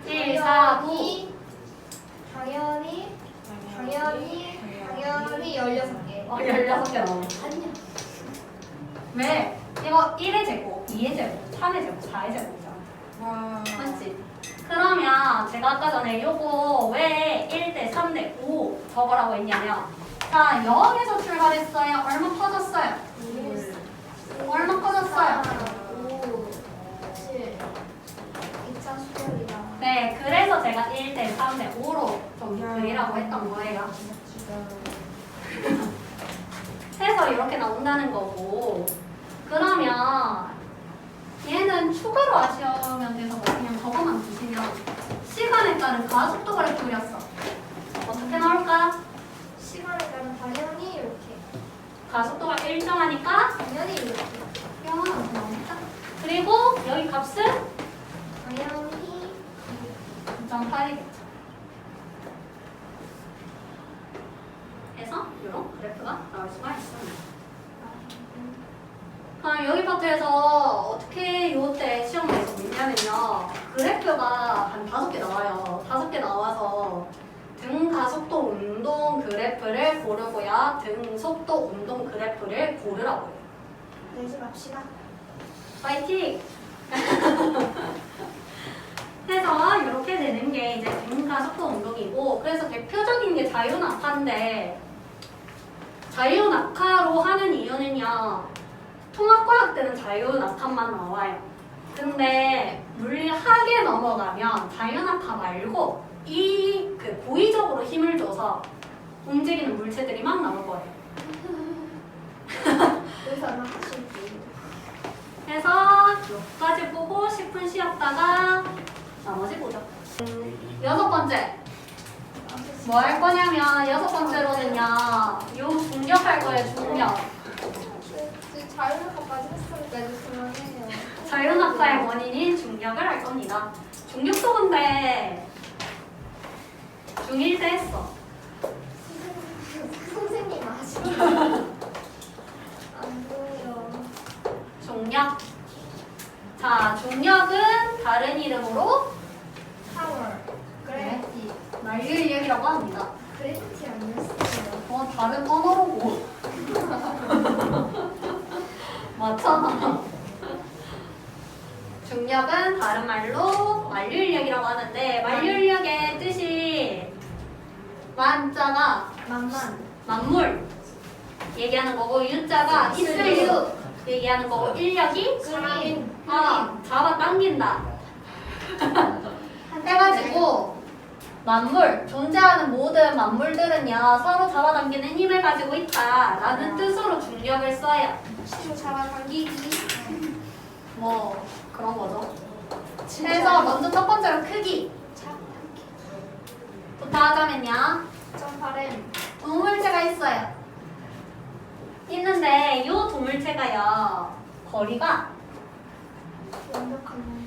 1, 4, 9. 당연히 16개. 16개 나오네. 아니요. 왜? 이거 1의 제곱, 2의 제곱, 3의 제곱, 4의 제곱이잖아. 맞지? 그러면 제가 아까 전에 요거 왜 1대 3대 5 적으라고 했냐면, 자, 0에서 출발했어요. 얼마 커졌어요? 얼마 커졌어요? 5, 7. 2차 수열이다. 네, 그래서 제가 1대 3대 5로 좀 그리라고 했던 거예요. 해서 이렇게 나온다는 거고. 그러면 얘는 추가로 아시면 돼서 뭐 그냥 적어만 두시면 시간에 따른 가속도 그래프 그렸어. 어떻게 나올까? 시간에 따른 당연히 이렇게. 가속도가 일정하니까 당연히 이렇게. 영원 안 나오니까. 그리고 여기 값은 당연히 9.8이겠죠. 해서 이런 그래프가 나올 수가 있습니다. 그럼 여기 파트에서 어떻게 요때 시험에서 묻냐면요. 그래프가 한 5개 나와요. 5개 나와서 등 가속도 운동 그래프를 고르고요. 등 속도 운동 그래프를 고르라고요. 내지 맙시다. 파이팅! 해서 이렇게 되는 게 이제 등 가속도 운동이고, 그래서 대표적인 게 자유낙하인데, 자유낙하로 하는 이유는요. 통합과학 때는 자유낙하만 나와요. 근데 물리학에 넘어가면 자유낙하 말고 이 그 고의적으로 힘을 줘서 움직이는 물체들이 막 나올 거예요. 여기서 아마 하실지. 해서 여기까지 보고 10분 쉬었다가 나머지 보죠. 6번째. 뭐 할 거냐면 6번째로는요. 요 중력할 거예요, 중력. 자유낙하까지 했으니까 이제 그만해요. 자유낙하의 원인인 중력을 할 겁니다. 중력도 근데 중1 때 했어. 선생님 아시죠? 안 보여. 중력. 자, 중력은 다른 이름으로 파워. 그래비티. 만류인력이라고 합니다. 그래비티 아니었어요. 다른 언어로고. 맞잖아. 중력은 다른 말로 만류인력이라고 하는데, 만류인력의 뜻이 만자가 만물 얘기하는 거고, 유자가 있을 유 얘기하는 거고, 인력이 그림. 잡아당긴다 해가지고 만물, 존재하는 모든 만물들은요 서로 잡아당기는 힘을 가지고 있다라는 뜻으로 중력을 써요. 시로 잡아당기기. 뭐 그런 거죠. 그래서 먼저 첫 번째로 크기 부터 하자면요. 점파렘. 동물체가 있어요. 있는데 이 동물체가요 거리가 완벽한.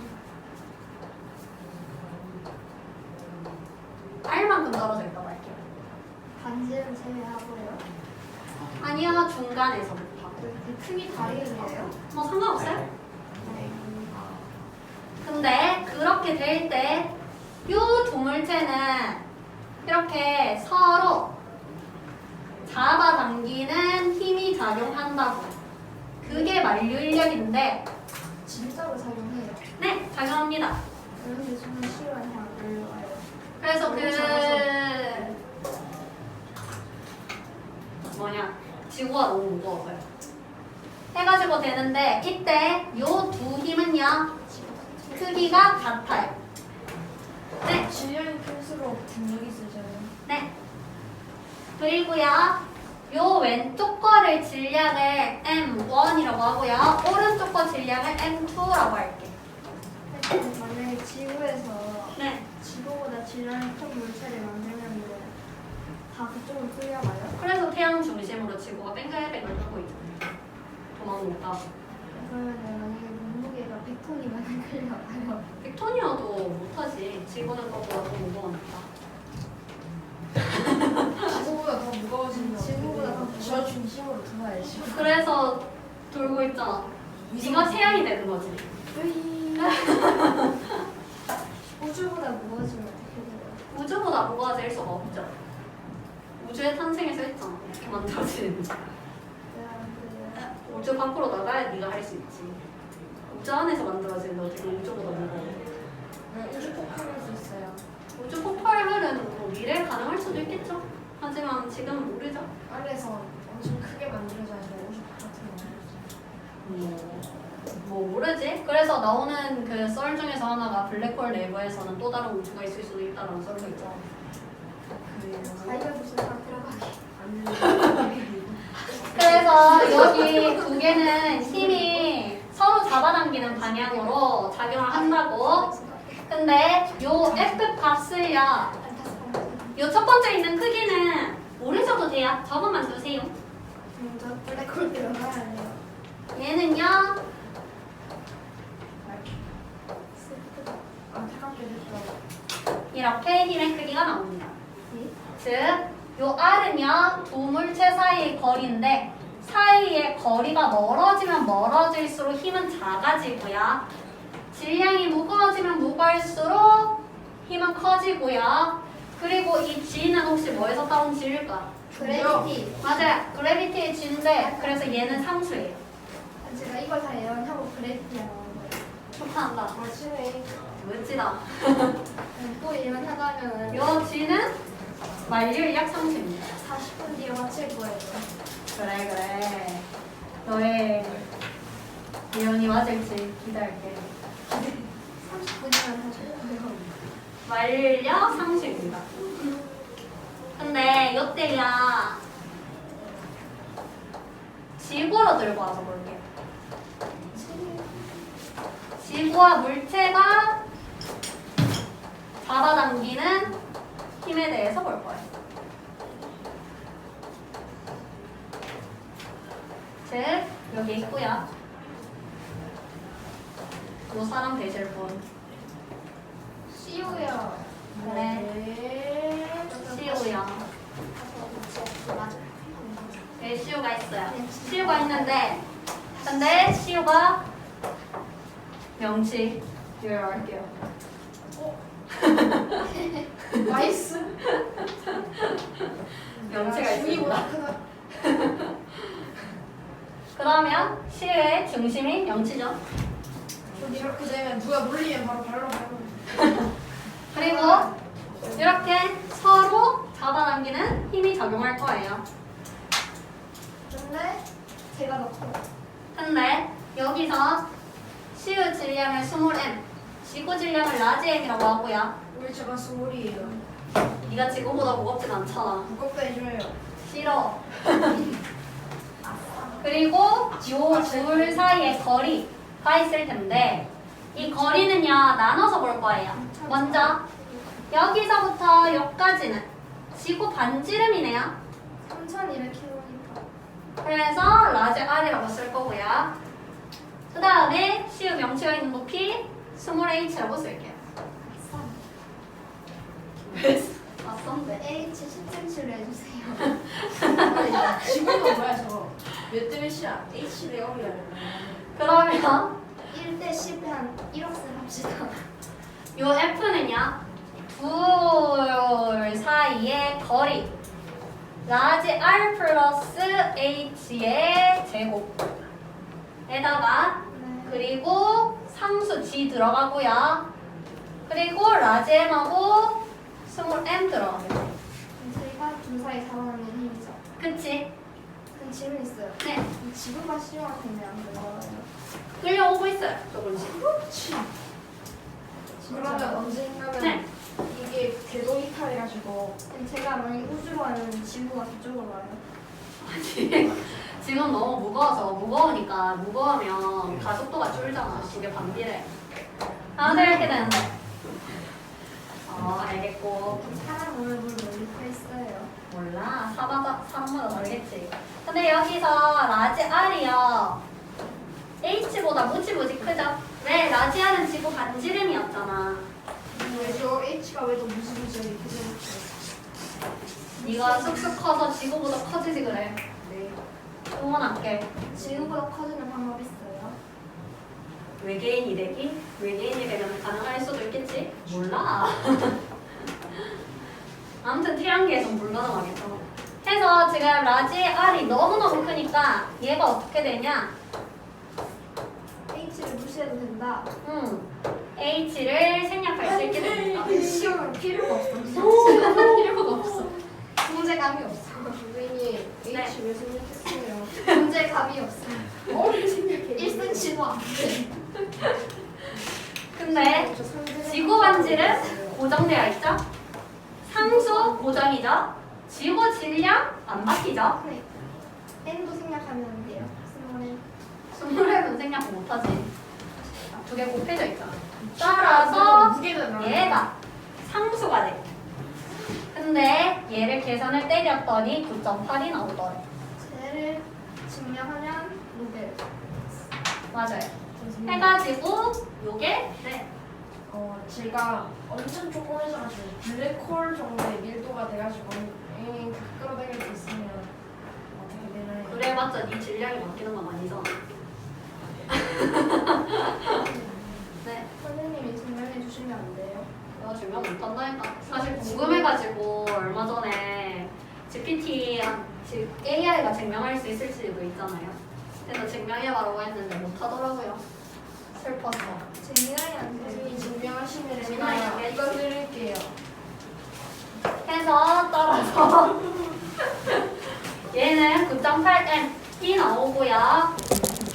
알만큼 떨어져 있다고 할게요. 반지름 제외하고요. 아니요, 중간에서부터. 그 크기 다르겠네요. 뭐 상관없어요. 네. 근데 그렇게 될 때 이 동물체는 이렇게 서로 잡아당기는 힘이 작용한다고. 그게 만류인력인데 진짜로 작용해요. 네, 작용합니다. 그런데 저는 싫어요. 안 올라와요. 그래서 너무 뭐냐 지구가 너무 무거워서요. 해가지고 되는데 이때 요 두 힘은요 크기가 같아요. 네, 질량이 클수록 중력이 세잖아요. 네. 그리고요 요 왼쪽 거를 질량을 M1이라고 하고요 오른쪽 거 질량을 M2라고 할게. 만약에 지구에서 네. 지구보다 질량이 큰 물체를 만들면 다 그쪽으로 끌려가요? 그래서 태양 중심으로 지구가 뱅글뱅글 돌고 있잖아요. 도망 못 가고. 그러면 만약에 몸무게가 100톤이면 끌려가요? 100톤이어도 못하지. 지구는 거보다 더 무거우니까. 지구보다 더 무거워지면 지구보다 더 저 중심으로 들어야지. 그래서 돌고 있잖아. 네가 태양이 되는 거지. 으이. 우주보다 무거워지면 어떻게 돼요? 우주보다 무거워질 수가 없죠. 우주의 탄생에서 있잖아. 어떻게 만들어지는지. 우주 밖으로 나가야 네가 할 수 있지. 우주 안에서 만들어지는데 어떻게 우주보다 무거워. 우주 폭발할 수 있어요. 우주 폭발은 뭐 미래에 가능할 수도 있겠죠. 하지만 지금은 모르죠. 안에서 엄청 크게 만들어져서 우주 바깥으로 뭐 모르지. 그래서 나오는 그 썰 중에서 하나가 블랙홀 내부에서는 또 다른 우주가 있을 수도 있다는 썰도 있죠. 자기가 무슨 다 들어가게. 안 그래서 여기 두 개는 힘이 서로 잡아당기는 방향으로 작용을 한다고. 근데 요 F 값을요, 요 첫 번째 있는 크기는 모르셔도 돼요. 적어만 두세요. 저 블랙홀 들어가야 해요. 얘는요, 안타깝게 됐다. 이렇게 힘의 크기가 나옵니다. 예? 즉, 요 R은요, 두 물체 사이의 거리인데 사이의 거리가 멀어지면 멀어질수록 힘은 작아지고요. 질량이 무거워지면 무거울수록 힘은 커지고요. 그리고 이 G는 혹시 뭐에서 따온 G일까? 그래비티. 맞아요. 그래비티의 G인데 그래서 얘는 상수예요. 제가 이걸 다 예언하고 그래비티가 나온 거예요. 축하한다. 아침에 멋지다. 또 예언하다면 요 G는 만류인력 상수입니다. 40분 뒤에 마칠 거예요. 그래. 너의 예언이 맞을지 기대할게. 30분이면 하실 거예요. 만류인력 상수입니다. 근데 요때야 지구로 들고 와서 볼게. 지구와 물체가 잡아당기는 힘에 대해서 볼 거예요. 즉 여기 있고요. 요 사람 되실 분. CU요. 네. CU요. 네, CU가 있어요. CU가 있는데 근데 CU가 명치 유효할게요. 나이스. 명치가 중이보다 있습니다. 크다. 그러면 CU의 중심이 명치죠. 이렇게 되면 누가 놀리면 바로 발로 발로. 그리고 이렇게 서로 잡아당기는 힘이 작용할 거예요. 근데 제가 더 커요. 근데 여기서 CU 질량을 20M, 지구 질량을 라지 M이라고 하고요. 우리 제가 스몰이에요. 네가 지구보다 무겁진 않잖아. 무겁다 해줘요. 싫어. 그리고 요 둘 사이의 거리가 있을 텐데 이 거리는요 나눠서 볼 거예요. 먼저 여기서부터 여기까지는 지구 반지름이네요. 3,200km. 그래서 라지 R이라고 쓸 거고요. 그 다음에 CU 명치가 있는 높이 스몰 h라고 쓸게요. 맞선데? H 10cm로 해주세요. 아니, 지구는 뭐야 저거? 몇 대 몇이야? H 대 0이야. 그러면 1대 10에 한 1억씩 합시다. 요 F는요 둘 사이의 거리 라지 R 플러스 H의 제곱에다가 그리고 상수 G 들어가고요. 그리고 라지 M하고 스몰 M 들어가요. 저희가 둘 사이 잡아놓는 힘이죠. 그치? 그럼 질문 있어요. 네. 이 지구가 CU한테 안 들어가요? 끌려오고 있어요. 조금씩. 그렇지. 그러면 언젠가는 네. 이게 궤도 이탈해가지고 그럼 제가 만약 우주로 가면 지구가 저쪽으로 와요? 지금 너무 무거워서 무거우니까 무거우면 가속도가 줄잖아. 시계 반비례. 다들 이렇게 되는데. 알겠고. 사람을 물 멀리 서 있어요. 몰라. 사람마다 다르겠지. 근데 여기서 라지 R이요. H보다 무지무지 크죠? 왜? 라지 R은 지구 반지름이었잖아. 왜저 H가 왜 더 무지무지하게 이렇게 되는 네가 쑥쑥 커서 지구보다 커지지 그래. 네. 응원할게. 지구보다 커지는 방법 있어요? 외계인이 되기? 외계인이 되면 가능할 수도 있겠지? 몰라. 아무튼 태양계에선 불가능하겠죠. 해서 지금 라지 R이 너무너무 크니까 얘가 어떻게 되냐? H를 무시해도 된다. H를 생략할 수 있게 됩니다. 시험은 필요가 없어. 필요가 없어. 존재감이 없어. 선생님 네. H 왜 생각했어요? 존재감이 없어. 뭐를 생각해? 1cm도 안 돼. 근데 지구 반지름 고정되어 있죠? 상수 고정이죠? 지구 질량 안 바뀌죠? 네. N도 생략하면 안 돼요. 스몰은 20회는 생략 못하지. 두 개 곱해져 있잖아. 따라서 무게는 얘가 상수가 돼. 근데 얘를 계산을 때렸더니 9.8이 나오더래. 쟤를 증명하면 노벨. 맞아요. 해가지고 요게 네. 제가 완전 조그매져가지고 블랙홀 정도의 밀도가 돼가지고 다 끌어당길 수 있으면 어떻게 되나요? 그래 해봤자 네 질량이 바뀌는 건 아니잖아. 네. 선생님이 증명해 주시면 안 돼요? 내가 증명 못한다니까. 사실 궁금해가지고 얼마 전에 GPT AI가 증명할 수 있을지도 있잖아요. 그래서 증명해봐라고 했는데 못하더라고요. 슬펐어. 재민아이 안 돼요. 선생님 증명하시면 재민아, 제가 이게 이거 드릴게요. 해서 따라서 얘는 9.8m이 나오고요.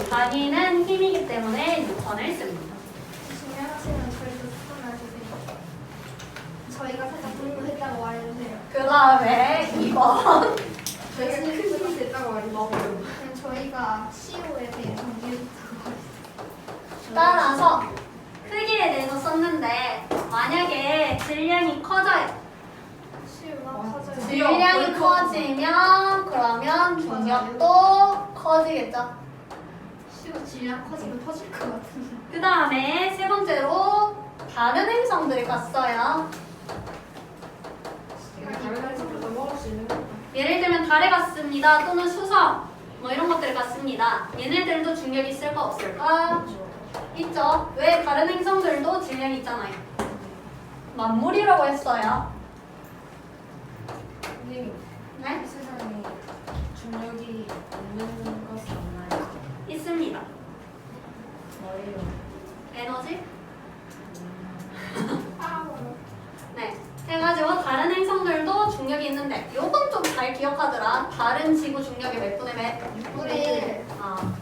단위는 힘이기 때문에 6번을 씁니다. 증명하시면 저희도 추천해주세요. 저희가 살짝 공부했다고 말해주세요. 그 다음에 2번. 저희가 큰 힘이 됐다고 말해주세요. 그냥 저희가 CO에 대해 정리해줬다고 말해주세요. 따라서 크기에 대해서 썼는데 만약에 질량이 커져요. CO가 커져요. 질량이 커지면 그러면 중력도 커지겠죠. CO 질량 커지면 터질 것 같은데. 그 다음에 세 번째로 다른 행성들이 갔어요. 다른 날씨로 넘어갈 수 있는 거. 예를 들면 달에 갔습니다. 또는 수석 뭐 이런 것들 갔습니다. 얘네들도 중력이 있을까 없을까? 있죠. 왜 다른 행성들도 질량이 있잖아요. 만물이라고 했어요. 선생님, 네? 이 세상에 중력이 없는 것이 없나요? 있습니다. 뭐예요? 에너지? 파워. 네. 해가지고 다른 행성들도 중력이 있는데 요건 좀 잘 기억하더라. 다른 지구 중력의 몇 분의 몇? 6분의 1. 아,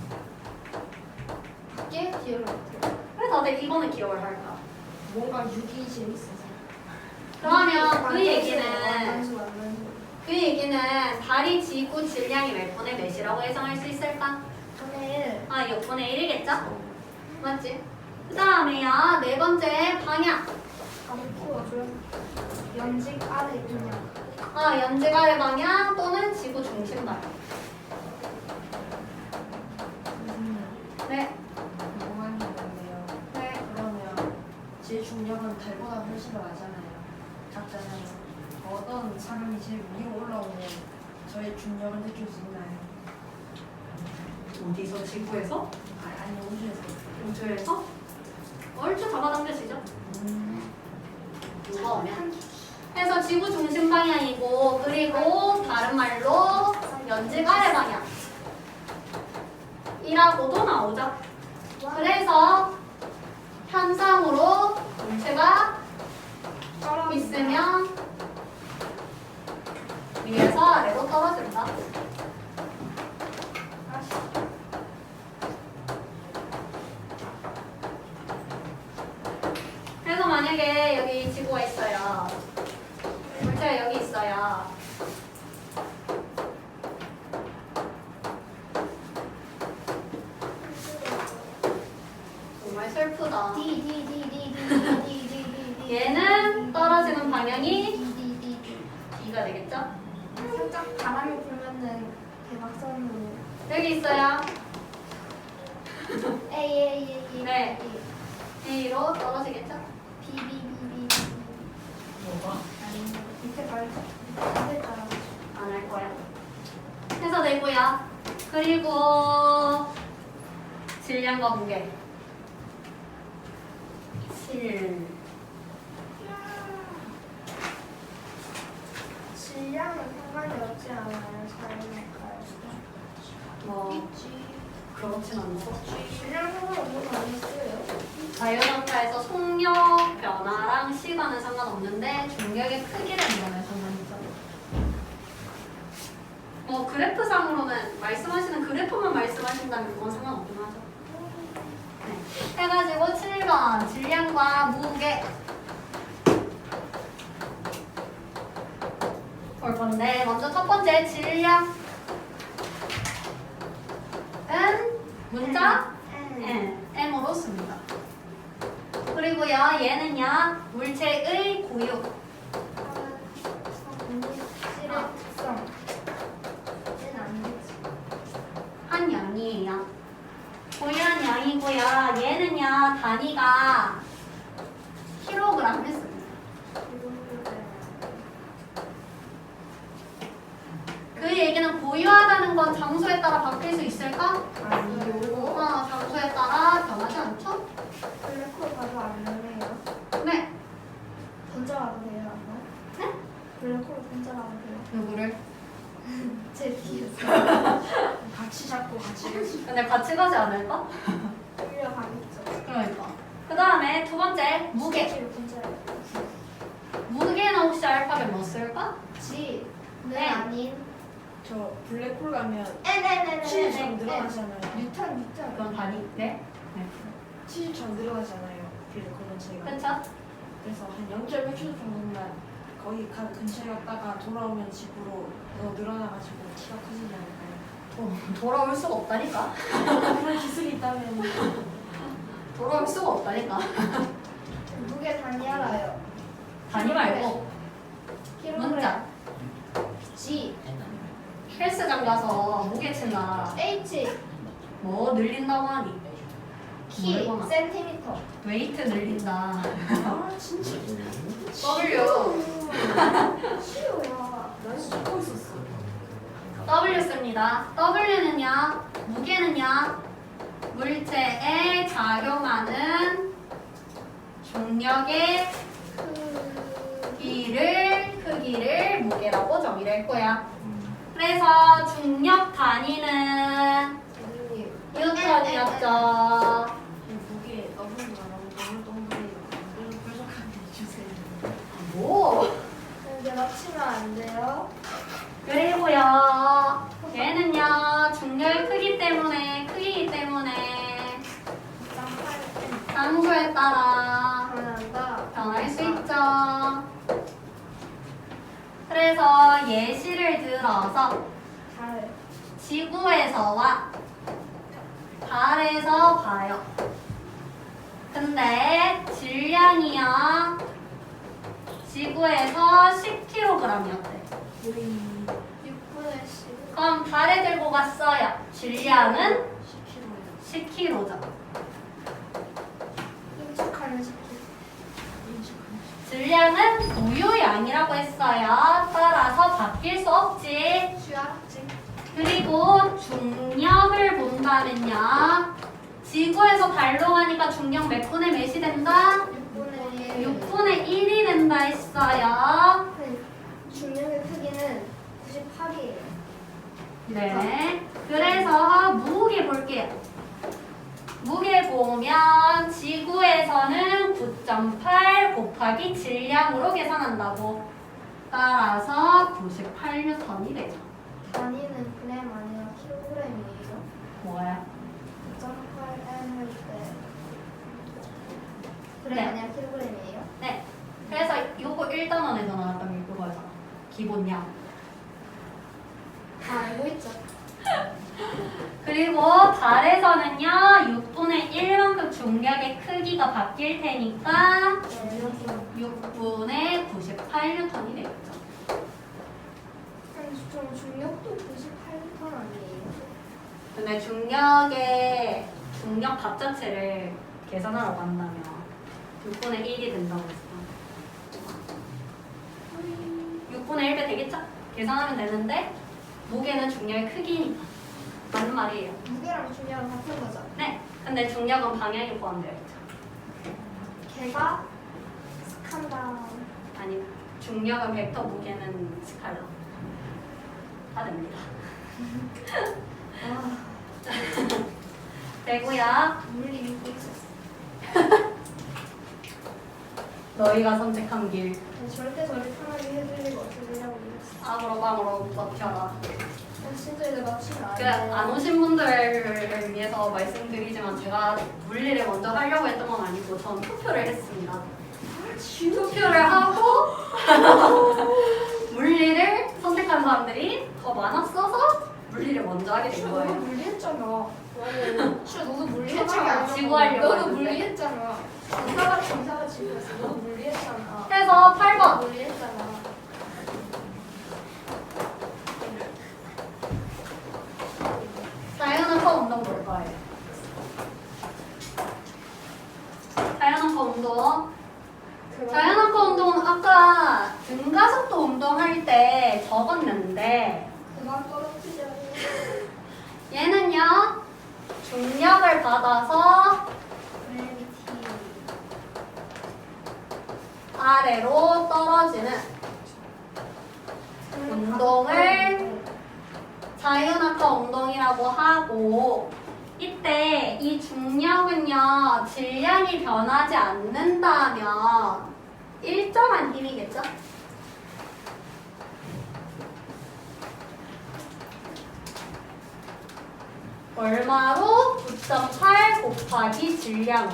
밖에 기억을 못해요. 왜 다들 이거는 기억을 할까? 뭔가 6이 재밌어서. 그러면 그 얘기는 완만수. 그 얘기는 달이 지구 질량이 몇 분의 몇이라고 예상할 수 있을까? 6분의 1. 아, 6분의 1이겠죠? 맞지? 그 다음에요, 네 번째 방향. 풀어줘요. 연직 아래 그냥. 아, 연직 아래 방향 또는 지구 중심 방향. 네, 궁금한 게 있는데요. 네. 그러면 제 중력은 달보다 훨씬 더 낮잖아요. 작잖아요. 어떤 사람이 제일 위로 올라오면 저의 중력을 느낄 수 있나요? 어디서? 지구에서? 아니 우주에서. 우주에서? 얼추 잡아당겨지죠? 누가 오면? 해서 지구 중심 방향이고, 그리고 다른 말로 연직 아래 방향. 이라고도 나오죠. 그래서 현상으로 물체가 있으면 위에서 아래로 떨어진다. 그래서 만약에 여기 지구가 있어요. 물체가 여기 있어요. 정말 슬프다. 얘는 떨어지는 방향이 D가 되겠죠? 살짝 바람이 불면은 대각선으로. 여기 있어요. A. 네. A로 떨어지겠죠? B. 뭐가? 밑에 말고 밑에 따라. 안 할 거야. 해서 되고요. 그리고 질량과 무게. 질량은 상관이 없지 않아요. 자연학과에. 뭐 있지. 그렇진 않죠. 질량 상관없는 거 아니었어요? 자연학과에서 속력 변화랑 시간은 상관없는데 중력의 크기를 보면 상관이죠. 뭐 그래프상으로는 말씀하시는 그래프만 말씀하신다면 그건 상관없긴 하죠. 네. 해가지고 7번 질량과 무게 볼 건데 먼저 첫 번째 질량은 문자 M으로 씁니다. 그리고요 얘는요 물체의 고유 물질의 특성. 얘는 안 되지. 한 양이에요. 고유한 양이고요. 얘는요 단위가 킬로그램 했습니다. 그 그 얘기는 보유하다는 건 장소에 따라 바뀔 수 있을까? 아니요. 장소에 따라 변하지 않죠? 블랙홀 가도 안 나네요. 네. 던져가도 돼요, 아마? 네? 블랙홀 던져가도 돼요. 누구를? 제 뒤에서 같이 잡고 같이 가지. 근데 같이 가지 않을까? 끌려가겠죠. 그러니까. 그 다음에 두 번째, 무게. 뒤로 던져요. 무게는 혹시 알파벳 뭐 쓸까? G. 네. 네, 아닌. 저 블랙홀 가면 네네네네. 치즈 전 들어가잖아요. 뉴턴. 그건 단위. 네. 네. 치즈 전 들어가잖아요. 블랙홀 근처가. 그쵸? 그래서 한 0.1초 정도만 거의 근처에 갔다가 돌아오면 집으로 더 늘어나가지고 키가 커지지 않을까요? 돌아올 수가 없다니까. 그런 기술이 있다면 돌아올 수가 없다니까. 무게 단위 알아요. 단위 말고 킬로그램. 문자. G. 헬스장 가서 무게 친다. H. 뭐 늘린다고 하니? 키. 뭘 센티미터. 웨이트 늘린다. 아 진짜 W. 쉬워요. 난 듣고 있었어. W 씁니다. W는요, 무게는요, 물체에 작용하는 중력의 크기를 무게라고 정의를 했고요. 그래서 중력 단위는 뉴턴이었죠. 무게 너무 너무 동그래요. 그래서 뾰족하게 해주세요. 뭐? 근데 맞추면 안 돼요. 그리고요, 얘는요, 중력의 크기이기 때문에 장소에 따라 변한다. 변할 수 있죠. 그래서 예시를 들어서 잘. 지구에서와 달에서 봐요. 근데 질량이요, 지구에서 10kg이었대. 6분의 10. 그럼 달에 들고 갔어요. 질량은 10kg예요. 10kg죠. 인척하는 10kg. 질량은 무효양이라고 했어요. 따라서 바뀔 수 없지. 쥐약지. 그리고 중력을 본다면요. 지구에서 달로 가니까 중력 몇 분의 몇이 된다? 6분의 1. 6분의 1이 된다 했어요. 중력의 크기는 98이에요. 네. 그래서 무게 볼게요. 무게 보면 지구에서는 9.8 곱하기 질량으로 계산한다고. 따라서 98N이 되죠. 단위는 그램 아니라 킬로그램이에요. 뭐야? 9.8m 할 때. 그램 네. 아니라 킬로그램이에요? 네. 그래서 요거 1단원에서 나왔던 게 그거잖아. 기본량. 다 알고 있죠. 그리고 달에서는요, 6분의 1만큼 중력의 크기가 바뀔 테니까 네. 6분의 98N이 되겠죠. 아니, 저 중력도 98m 아니에요? 근데 중력 값 자체를 계산하러 간다면 6분의 1이 된다고 했어. 6분의 1배 되겠죠? 계산하면 되는데 무게는 중력의 크기니까. 맞는 말이에요. 무게랑 중력은 같은 거죠. 네. 근데 중력은 방향이 포함되어 있죠. 걔가 스칸다. 아니, 중력은 벡터, 무게는 스칼라. 다 됩니다. 아, 되고요. 물리 믿고 있었어. 너희가 선택한 길. 절대 저를 편하게 해줄 리가 없으려고 그랬어. 아무로 버텨라. 진짜 이제 맞추면 안 그 돼. 안 오신 분들을 위해서 말씀드리지만 제가 물리를 먼저 하려고 했던 건 아니고 전 투표를 했습니다. 투표를 하고 물리를 선택한 사람들이 더 많았어서 물리를 먼저 하게 된 너도 거예요. 물리했잖아. 너도 물리했잖아. 지구 하려고 너도 했는데. 물리했잖아. 정사가 지구였어. 너도 물리했잖아. 그래서 8번. 물리했잖아. 자연한커 운동 볼 거예요. 자연한커 운동. 자연한커 운동은 아까 등가속도 운동할 때 적었는데 그만 떨어뜨려요. 얘는요 중력을 받아서 그래비티. 아래로 떨어지는 운동을 자유낙하 운동이라고 하고, 이때 이 중력은요 질량이 변하지 않는다면 일정한 힘이겠죠? 얼마로? 9.8 곱하기 질량.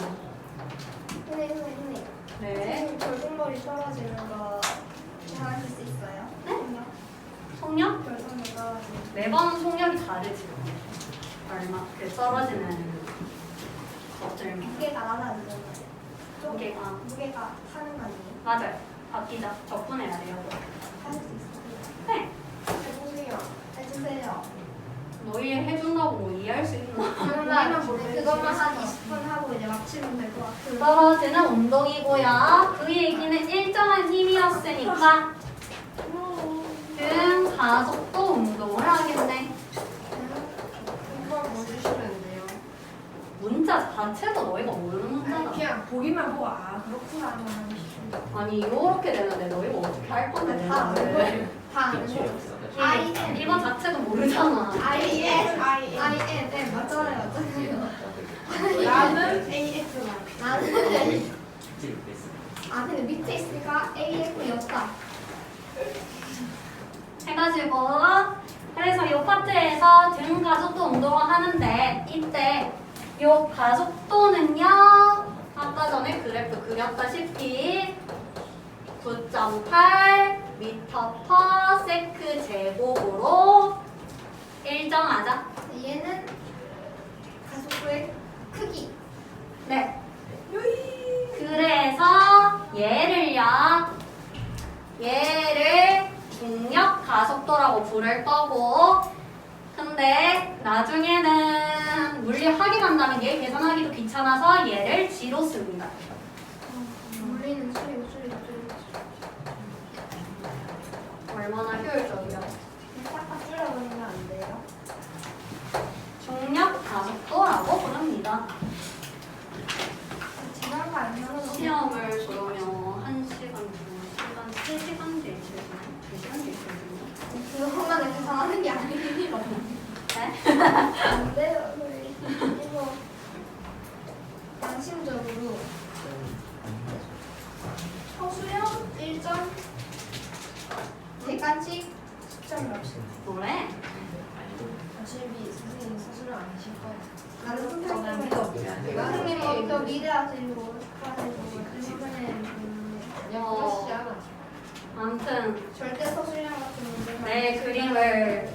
선생님. 네. 선생님 결국머리 떨어지는 거 하실 수 있어요? 네? 속력? 결국머리 떨어지는 매번 속력이 다르지. 얼마? 그 떨어지는 것들. 무게가 낮아지잖아요. 무게가. 무게가 타는 거 아니에요? 맞아요. 바뀌자. 적분해야 돼요. 하실 수 있어요? 네. 해보세요. 해주세요. 너희 해준다고 뭐 이해할 수 있나? 그것만 한 20분 하고 이제 마치면 될 것 같아요. 떨어지는 운동이고요. 그 얘기는 일정한 힘이었으니까 등 가속도 운동을 하겠네. 한번 뭐 주시면 돼요. 문자 자체도 너희가 모르는 문자다. 그냥 보기만 보고 아 그렇구나 하면 하고 싶은데. 아니 이렇게 되는데 너희가 어떻게 할 건데? 다 아는 내가. 거예요. 다 아는 거예요. IN. 이거 자체도 모르잖아. IN. IN. 맞잖아요. 나는 AX만. 나는. 아 근데 밑에 있으니까 AF였다. 해가지고 그래서 이 파트에서 등 가속도 운동을 하는데 이때 이 가속도는요 아까 전에 그래프 그렸다시피 9.8 미터 퍼 세크 제곱으로 일정하자. 얘는 가속도의 크기. 네. 그래서 얘를 중력 가속도라고 부를 거고, 근데 나중에는 물리 학위 간다면 얘 계산하기도 귀찮아서 얘를 G로 씁니다. 물리는 수리고. 얼마나 효율적이야. 싹싹 줄여버리면 안 돼요. 중력 가속도라고 부릅니다. 지난 거 아니면 시험을 보면 1시간, 2시간, 3시간 뒤에 치거든요. 2시간 뒤에 치거든요. 그것만 계산하는 게 아니에요. 네? 안 돼요, 저희. 이거 양심적으로 서수영 1점 100간씩 10점 몇씩. 뭐래? 어차피 선생님 스스로 아니실 거예요. 나는 저는 믿어 없지 선생님이 더 미래하시고 축하해주고 이번에 그냥 그러시지 않아. 아무튼 절대 서수영 같은 문제 내 그림을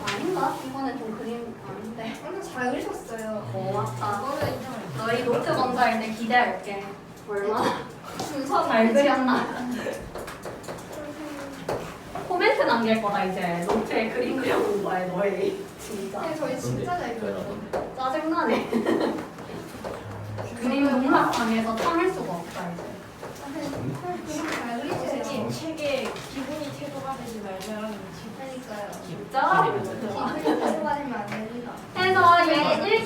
아닌가? 이번에 좀 그림 아닌데. 엄청 잘 그리셨어요. 고맙다. 그거는 인정해. 너희 노트 검사할 때 기대할게. 얼마나 순서 잘 그렸나. 코멘트 남길 거다 이제. 노트에 그림 그려본 거야 너희. 진짜. 근데 저희 진짜 잘 그려요. 짜증나네. 그림 농락당해서 참을 수가 없다 이제. 그림 잘 그리세요. 선생님 책에 기분이 태도가 되지 말자라는 책. 그러니까요. 진짜? 그림 태도가 되면 안 됩니다. 그래서 얘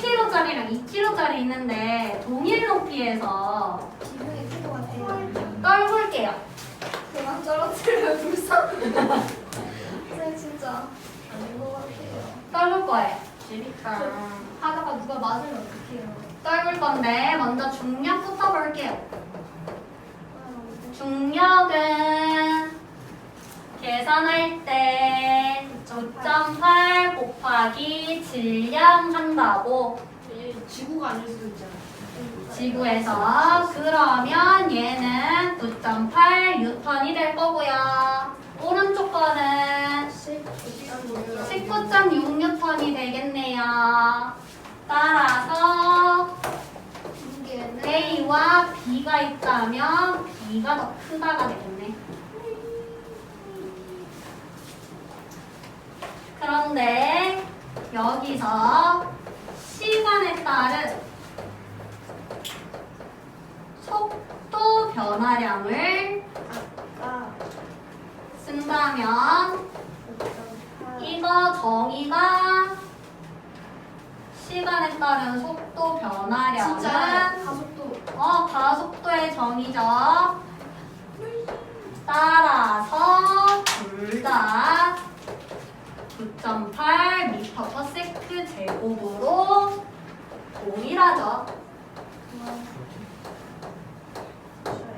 1kg짜리랑 2kg짜리 있는데 동일 높이에서 기분이 태도가 돼요. 떨굴게요. 그만 떨어뜨려요, 불쌍. 선생님 진짜 아닌 것 같아요. 떨굴 거예요. 재밌다. 하다가 누가 맞으면 어떡해요. 떨굴 건데 먼저 중력부터 볼게요. 중력은 계산할 때 9.8 곱하기 질량 한다고 지구가 아닐 수도 있잖아. 지구에서. 그러면 얘는 9.8 뉴턴이 될 거고요. 오른쪽 거는 19.6 뉴턴이 되겠네요. 따라서 무게는 A와 B가 있다면 B가 더 크다가 되겠네. 그런데 여기서 시간에 따른 속도 변화량을 아까 쓴다면 이거 정의가 시간에 따른 속도 변화량은 진짜 가속도 가속도의 정의죠. 따라서 둘 다 9.8m/s 제곱으로 동일하죠.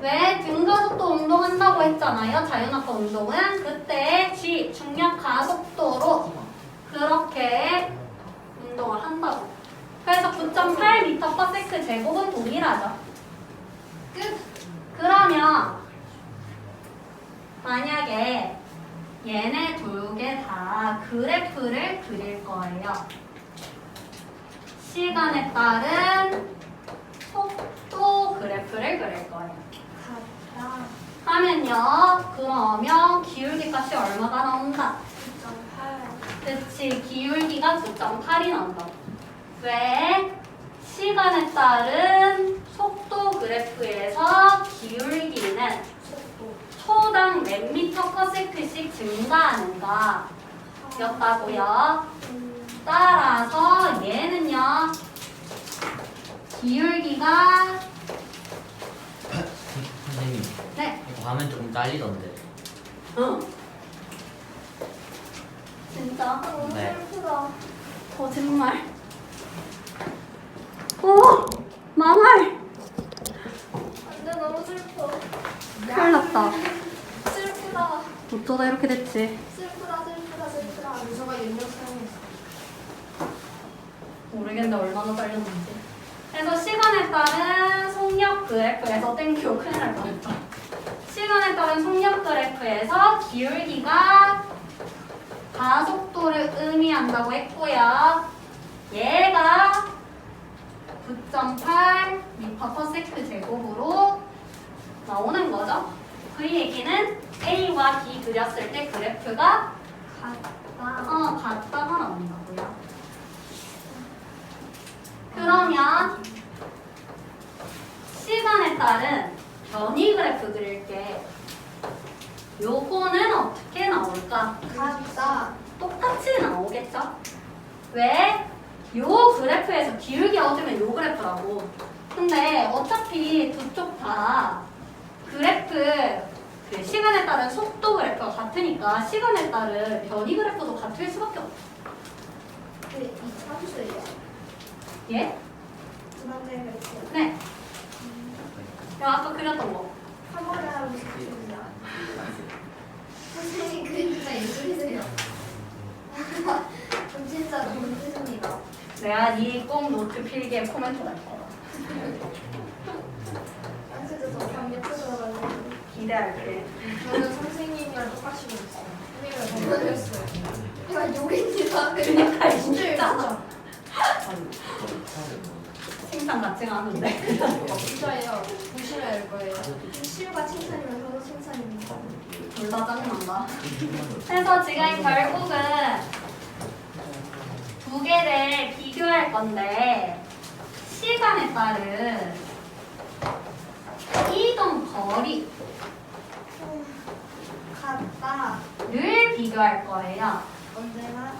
왜 등가속도 운동한다고 했잖아요. 자연학과 운동은 그때 G 중력 가속도로 그렇게 운동을 한다고. 그래서 9.8m/s 제곱은 동일하죠. 끝. 그러면 만약에 얘네 둘 개 다 그래프를 그릴 거예요. 시간에 따른 속도 그래프를 그릴 거예요. 같다. 하면요. 그러면 기울기 값이 얼마가 나온다? 9.8. 그치. 기울기가 9.8이 나온다. 왜? 시간에 따른 속도 그래프에서 기울기는 초당 몇 미터/s씩 증가하는가 였다고요. 따라서 얘는요. 기울기가 선생님, 네. 이거 화면 조금 딸리던데. 진짜 너무 네. 슬프다. 거짓말. 망할. 안돼 너무 슬퍼. 큰일 났다. 슬프다. 어쩌다 이렇게 됐지. 슬프다. 유서가 연력 사용했어. 모르겠는데 얼마나 딸렸는지. 그래서 시간에 따른 속력 그래프에서 땡큐 큰일 날 뻔했다. 시간에 따른 속력 그래프에서 기울기가 가속도를 의미한다고 했고요. 얘가 9.8m/s 제곱으로 나오는 거죠. 그 얘기는 A와 B 그렸을 때 그래프가 같다가 나온다고요. 그러면 시간에 따른 변이 그래프 그릴게. 요거는 어떻게 나올까? 같다. 똑같이 나오겠죠? 왜? 요 그래프에서 기울기 얻으면 요 그래프라고. 근데 어차피 두 쪽 다 그래프 그 시간에 따른 속도 그래프가 같으니까 시간에 따른 변이 그래프도 같을 수밖에 없어. 이 참수예요. 예? 지난주에 그랬어요. 네. 야, 아까 그렸던 거. 3월에 하루 시키는데 선생님 그림 진짜 예술이세요. 좀 진짜 너무 뜻입니다. 내가 네 꼭 노트 필기에 코멘트 할 거야. 진짜 저 감기 들어가지고 기대할게. 저는 선생님이랑 똑같이 그랬어요. 선생님이랑 더 그랬어요. 제가 욕입니다. 그러니까 진짜. 칭찬 같이 가는데. 진짜예요. 보시면 알 거예요. 시우가 칭찬이면 저도 칭찬입니다. 둘 다 짜증난다. 그래서 지금 결국은 두 개를 비교할 건데 시간에 따른 이동 거리를 같다. 비교할 거예요. 언제나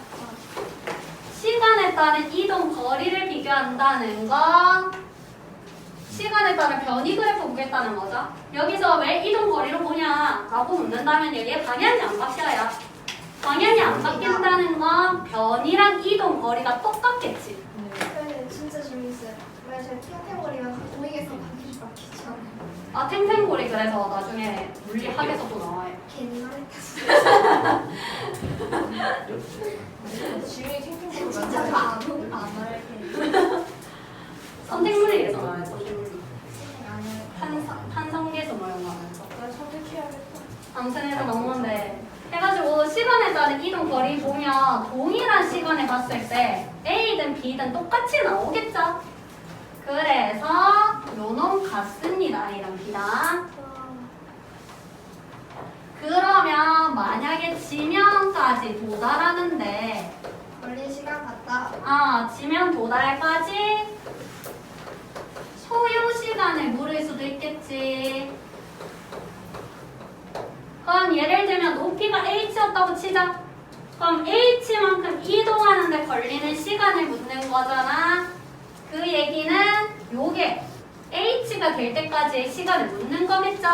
시간에 따른 이동 거리를 비교한다는 건 시간에 따른 변이 그래프 보겠다는 거죠. 여기서 왜 이동 거리로 보냐 라고 묻는다면 여기에 방향이 안 바뀌어요. 방향이 안 바뀐다는 건 변이랑 이동 거리가 똑같겠지. 네, 진짜 재밌어요. 왜 제 탱탱머리가 보이겠어 바뀌지 않아요. 아 탱탱고리 그래서 나중에 물리학에서도 나와요. 개놀 지금이 탱탱으로 진짜 만들어요. 안 할게. 선택물리에서 나와요. 선택물리. 아니요. 탄성계수 뭐 이런 거 하면서. 나 선택해야겠다. 아무튼 해서 넘는데 해가지고 시간에 따른 이동 거리 보면 동일한 시간에 봤을 때 A든 B든 똑같이 나오겠죠? 그래서 요놈 같습니다. A랑 B랑. 그러면 만약에 지면까지 도달하는데 걸린 시간 같다. 지면 도달까지 소요 시간을 물을 수도 있겠지. 그럼 예를 들면 높이가 h였다고 치자. 그럼 h만큼 이동하는데 걸리는 시간을 묻는 거잖아. 그 얘기는 요게 h가 될 때까지의 시간을 묻는 거겠죠.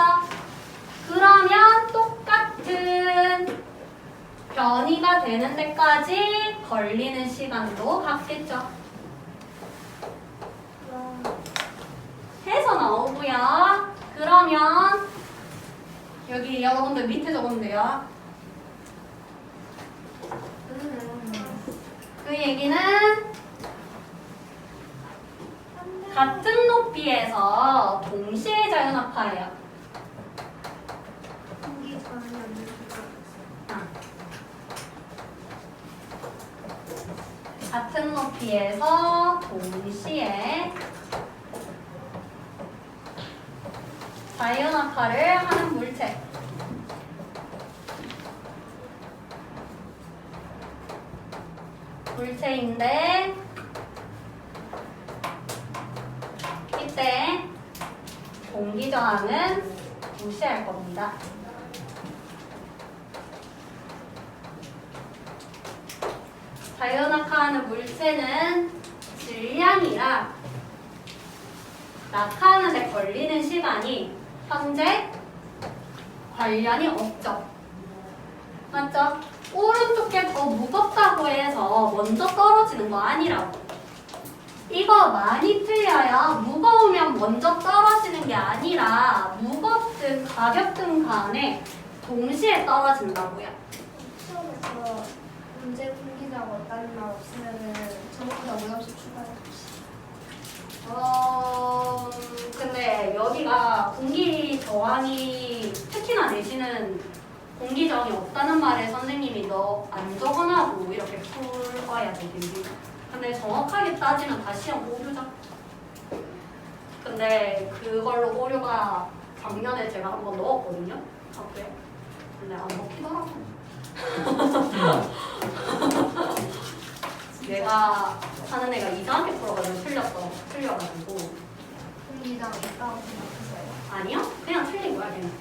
그러면 똑같은 변이가 되는 데까지 걸리는 시간도 같겠죠. 그럼 해서 나오고요. 그러면 여기 여러분들 밑에 적으면 그 얘기는 같은 높이에서 동시에 자연합하예요. 공기 전이 없는 같은 높이에서 동시에 자연합하를 하는 물체. 물체인데 이때 공기 저항은 무시할 겁니다. 자연낙하하는 물체는 질량이라 낙하하는 데 걸리는 시간이 현재 관련이 없죠. 맞죠? 오른쪽 게 더 무겁다고 해서 먼저 떨어지는 거 아니라고. 이거 많이 틀려요. 무거우면 먼저 떨어지는 게 아니라 무겁든 가볍든 간에 동시에 떨어진다고요. 시험에서 문제 공기자가 없다는 말 없으면은 저것보다 오염수 추가해 줍시다. 근데 여기가 공기 저항이 특히나 내시는 공기 저항이 없다는 말에 선생님이 너 안 적어놔도 이렇게 풀어야 되겠지. 근데 정확하게 따지면 다 시험 오류죠. 근데 그걸로 오류가 작년에 제가 한번 넣었거든요. 학교에. 근데 안 먹히더라고. 내가 하는 애가 이상하게 풀어가지고 틀려가지고. 공기자가 있다고 생각하세요? 아니요? 그냥 틀린 거야, 그냥.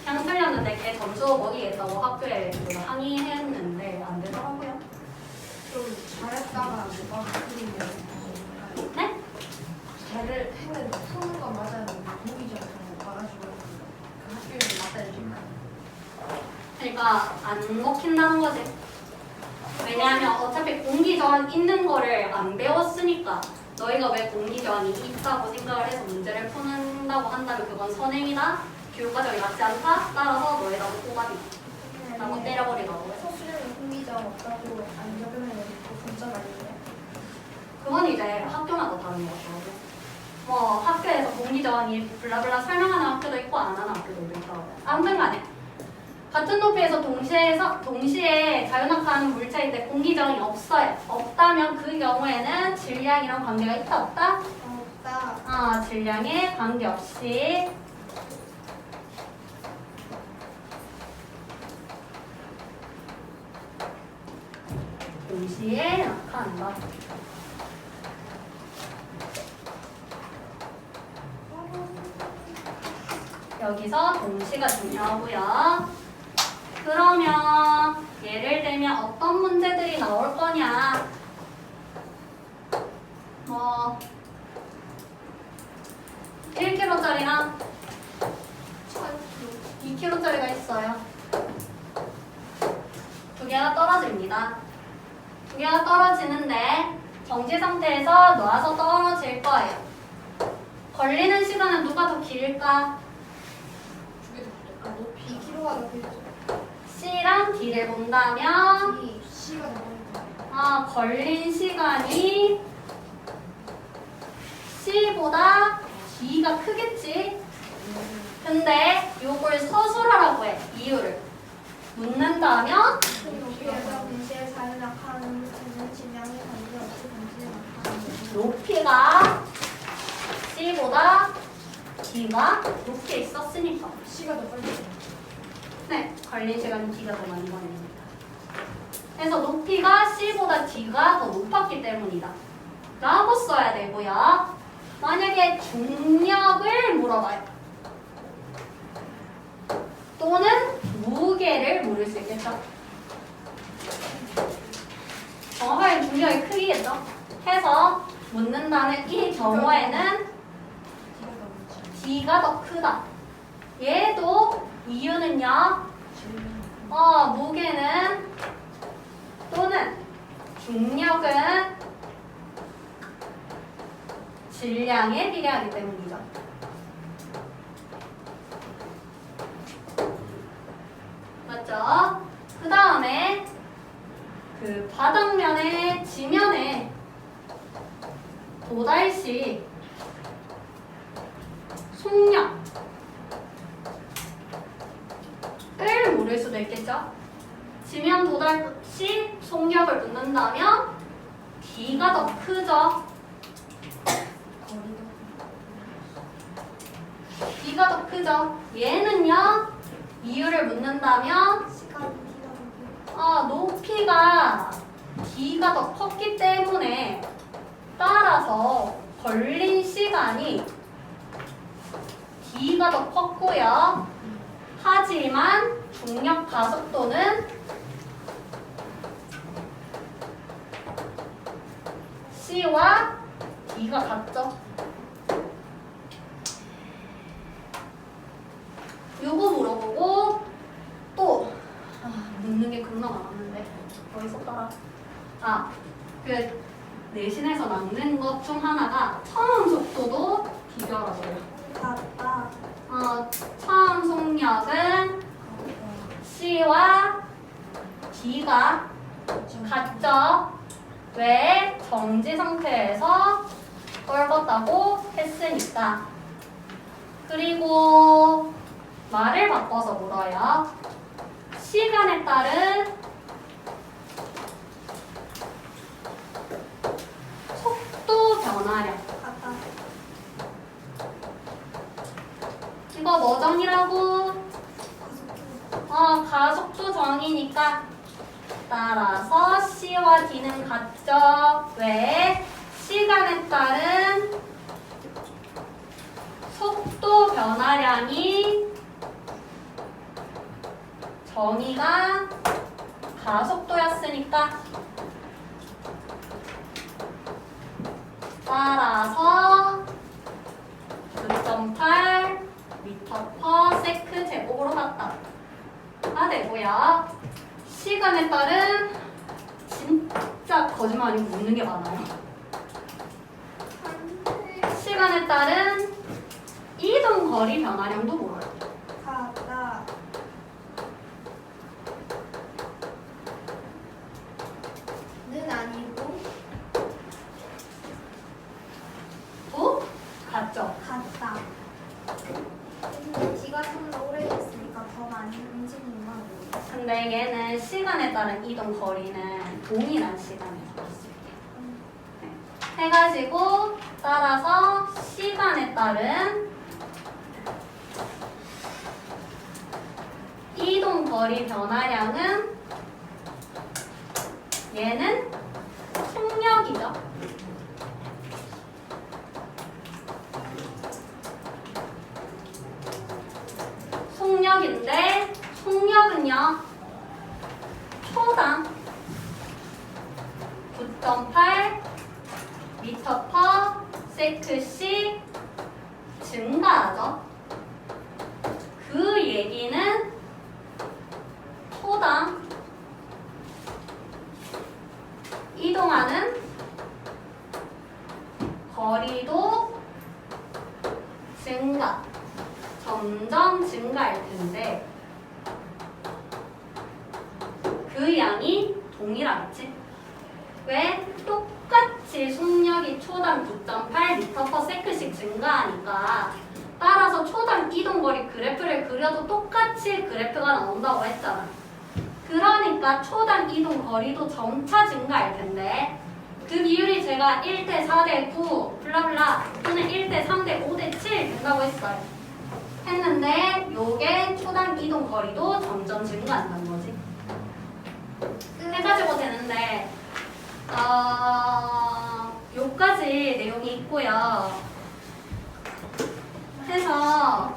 그냥 틀렸는데 걔 점수 먹이겠다고 학교에 제가 항의했는데 안 되더라고요. 좀 잘했다가 뭐가 틀리면 네? 잘을 했는데 푸는 건 맞았는데 공기 전에 못 봐가지고 그 학교에서 맞다 해줄까요? 그러니까 안 먹힌다는 거지. 왜냐하면 어차피 공기 저항 있는 거를 안 배웠으니까 너희가 왜 공기 저항이 있다고 생각을 해서 문제를 푸는다고 한다면 그건 선행이다. 교육과정이 맞지 않다. 따라서 너희라고 꼬박이다. 라고 때려버리더라고요. 서술에는 공기자가 없다고 안 적으면 또 분점 아니에요? 그건 이제 학교마다 다른 것 같더라고요. 뭐 학교에서 공기 저항이 블라블라 설명하는 학교도 있고 안 하는 학교도 있더라고요. 아무튼 간에 같은 높이에서 동시에 자연낙하하는 물체인데 공기 저항이 없어요. 없다면 그 경우에는 질량이랑 관계가 있다 없다? 없다. 질량에 관계없이 동시에 낙하한다. 여기서 동시가 중요하고요. 그러면 예를 들면 어떤 문제들이 나올 거냐? 뭐 1kg짜리랑 2kg짜리가 있어요. 두 개가 떨어집니다. 두 개가 떨어지는데 정지 상태에서 놔서 떨어질 거예요. 걸리는 시간은 누가 더 길까? 높이 2kg가 높이죠. C랑 D를 본다면 이 C가 넘어있다. 걸린 시간이 C보다 D가 크겠지? 근데 요걸 서술하라고 해. 이유를 묻는다면 높이에서 동시에 자연낙하하는 물체는 질량에 관계없이 동시에 낙하하는 높이가 C보다 D가 높게 있었으니까. C가 더 빨리 네, 걸린 시간이 D가 더 많이 걸립니다. 그래서 높이가 C보다 D가 더 높았기 때문이다. 라고 써야 되고요. 만약에 중력을 물어봐요. 또는 무게를 물을 수 있겠죠. T겠죠? 해서 묻는다는 이 경우에는 D가 더 크다. 얘도 이유는요. 무게는 또는 중력은 질량에 비례하기 때문이죠. 맞죠? 그 다음에 그 바닥면에 지면에 도달시 속력을 물을 수도 있겠죠? 지면 도달시 속력을 묻는다면 D가 더 크죠? D가 더 크죠? 얘는요? 이유를 묻는다면 시간이 뒤가 높이가 D가 더 컸기 때문에 따라서 걸린 시간이 D가 더 컸고요. 하지만 중력 가속도는 C와 D가 같죠. 요거 물어보고 또 묻는 게 겁나 많았는데 어디서 따라 그 내신에서 남는 것 중 하나가 처음 속도도 비교하라고요. 같다. 처음 속력은 C와 D가 같죠. 왜? 정지 상태에서 떨궜다고 했으니까. 그리고 말을 바꿔서 물어요. 시간에 따른 속도 변화량. 같다. 이거 뭐 정의라고? 가속도 정의니까 따라서 C와 D는 같죠. 왜? 시간에 따른 속도 변화량이 정의가 가속도였으니까 따라서 9.8 m/s 제곱으로 같다. 되고요. 시간에 따른 진짜 거짓말 아니고 묻는 게 많아요. 시간에 따른 이동 거리 변화량도 물어요. 같다. 는 아니고 같죠? 같다. 근데 D가 좀 더 오래됐으니까 더 많이 움직이는 건 모르겠어. 근데 얘는 시간에 따른 이동 거리는 동일한 시간에 봤을 때 해가지고 따라서 시간에 따른 이동 거리 변화량은 얘는 속력이죠. 속력인데 속력은요 초당 9.8 m/s씩 증가하죠. 그 얘기는 초당 이동하는 거리도 점점 증가할 텐데 그 양이 동일하겠지? 왜? 똑같이 속력이 초당 9.8 m/s씩 증가하니까 따라서 초당 이동거리 그래프를 그려도 똑같이 그래프가 나온다고 했잖아. 그러니까 초당 이동거리도 점차 증가할 텐데 그 비율이 제가 1대 4대 9 블라블라 또는 1대 3대 5대 7 된다고 했어요. 했는데 요게 초당 이동거리도 점점 증가한다는 거지. 해가지고 되는데 요까지 내용이 있고요. 해서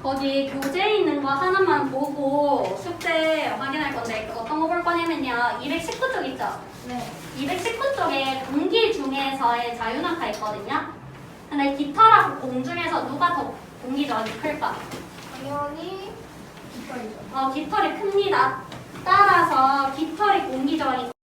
거기 교재에 있는 거 하나만 보고 숙제 확인할 건데 어떤 거 볼 거냐면요. 219쪽 있죠? 있죠? 네. 219쪽에 공기 중에서의 자유낙하 있거든요. 근데 깃털하고 공 중에서 누가 더 공기 저항이 클까? 당연히 깃털이죠. 깃털이 큽니다. 따라서 깃털이 공기 저항이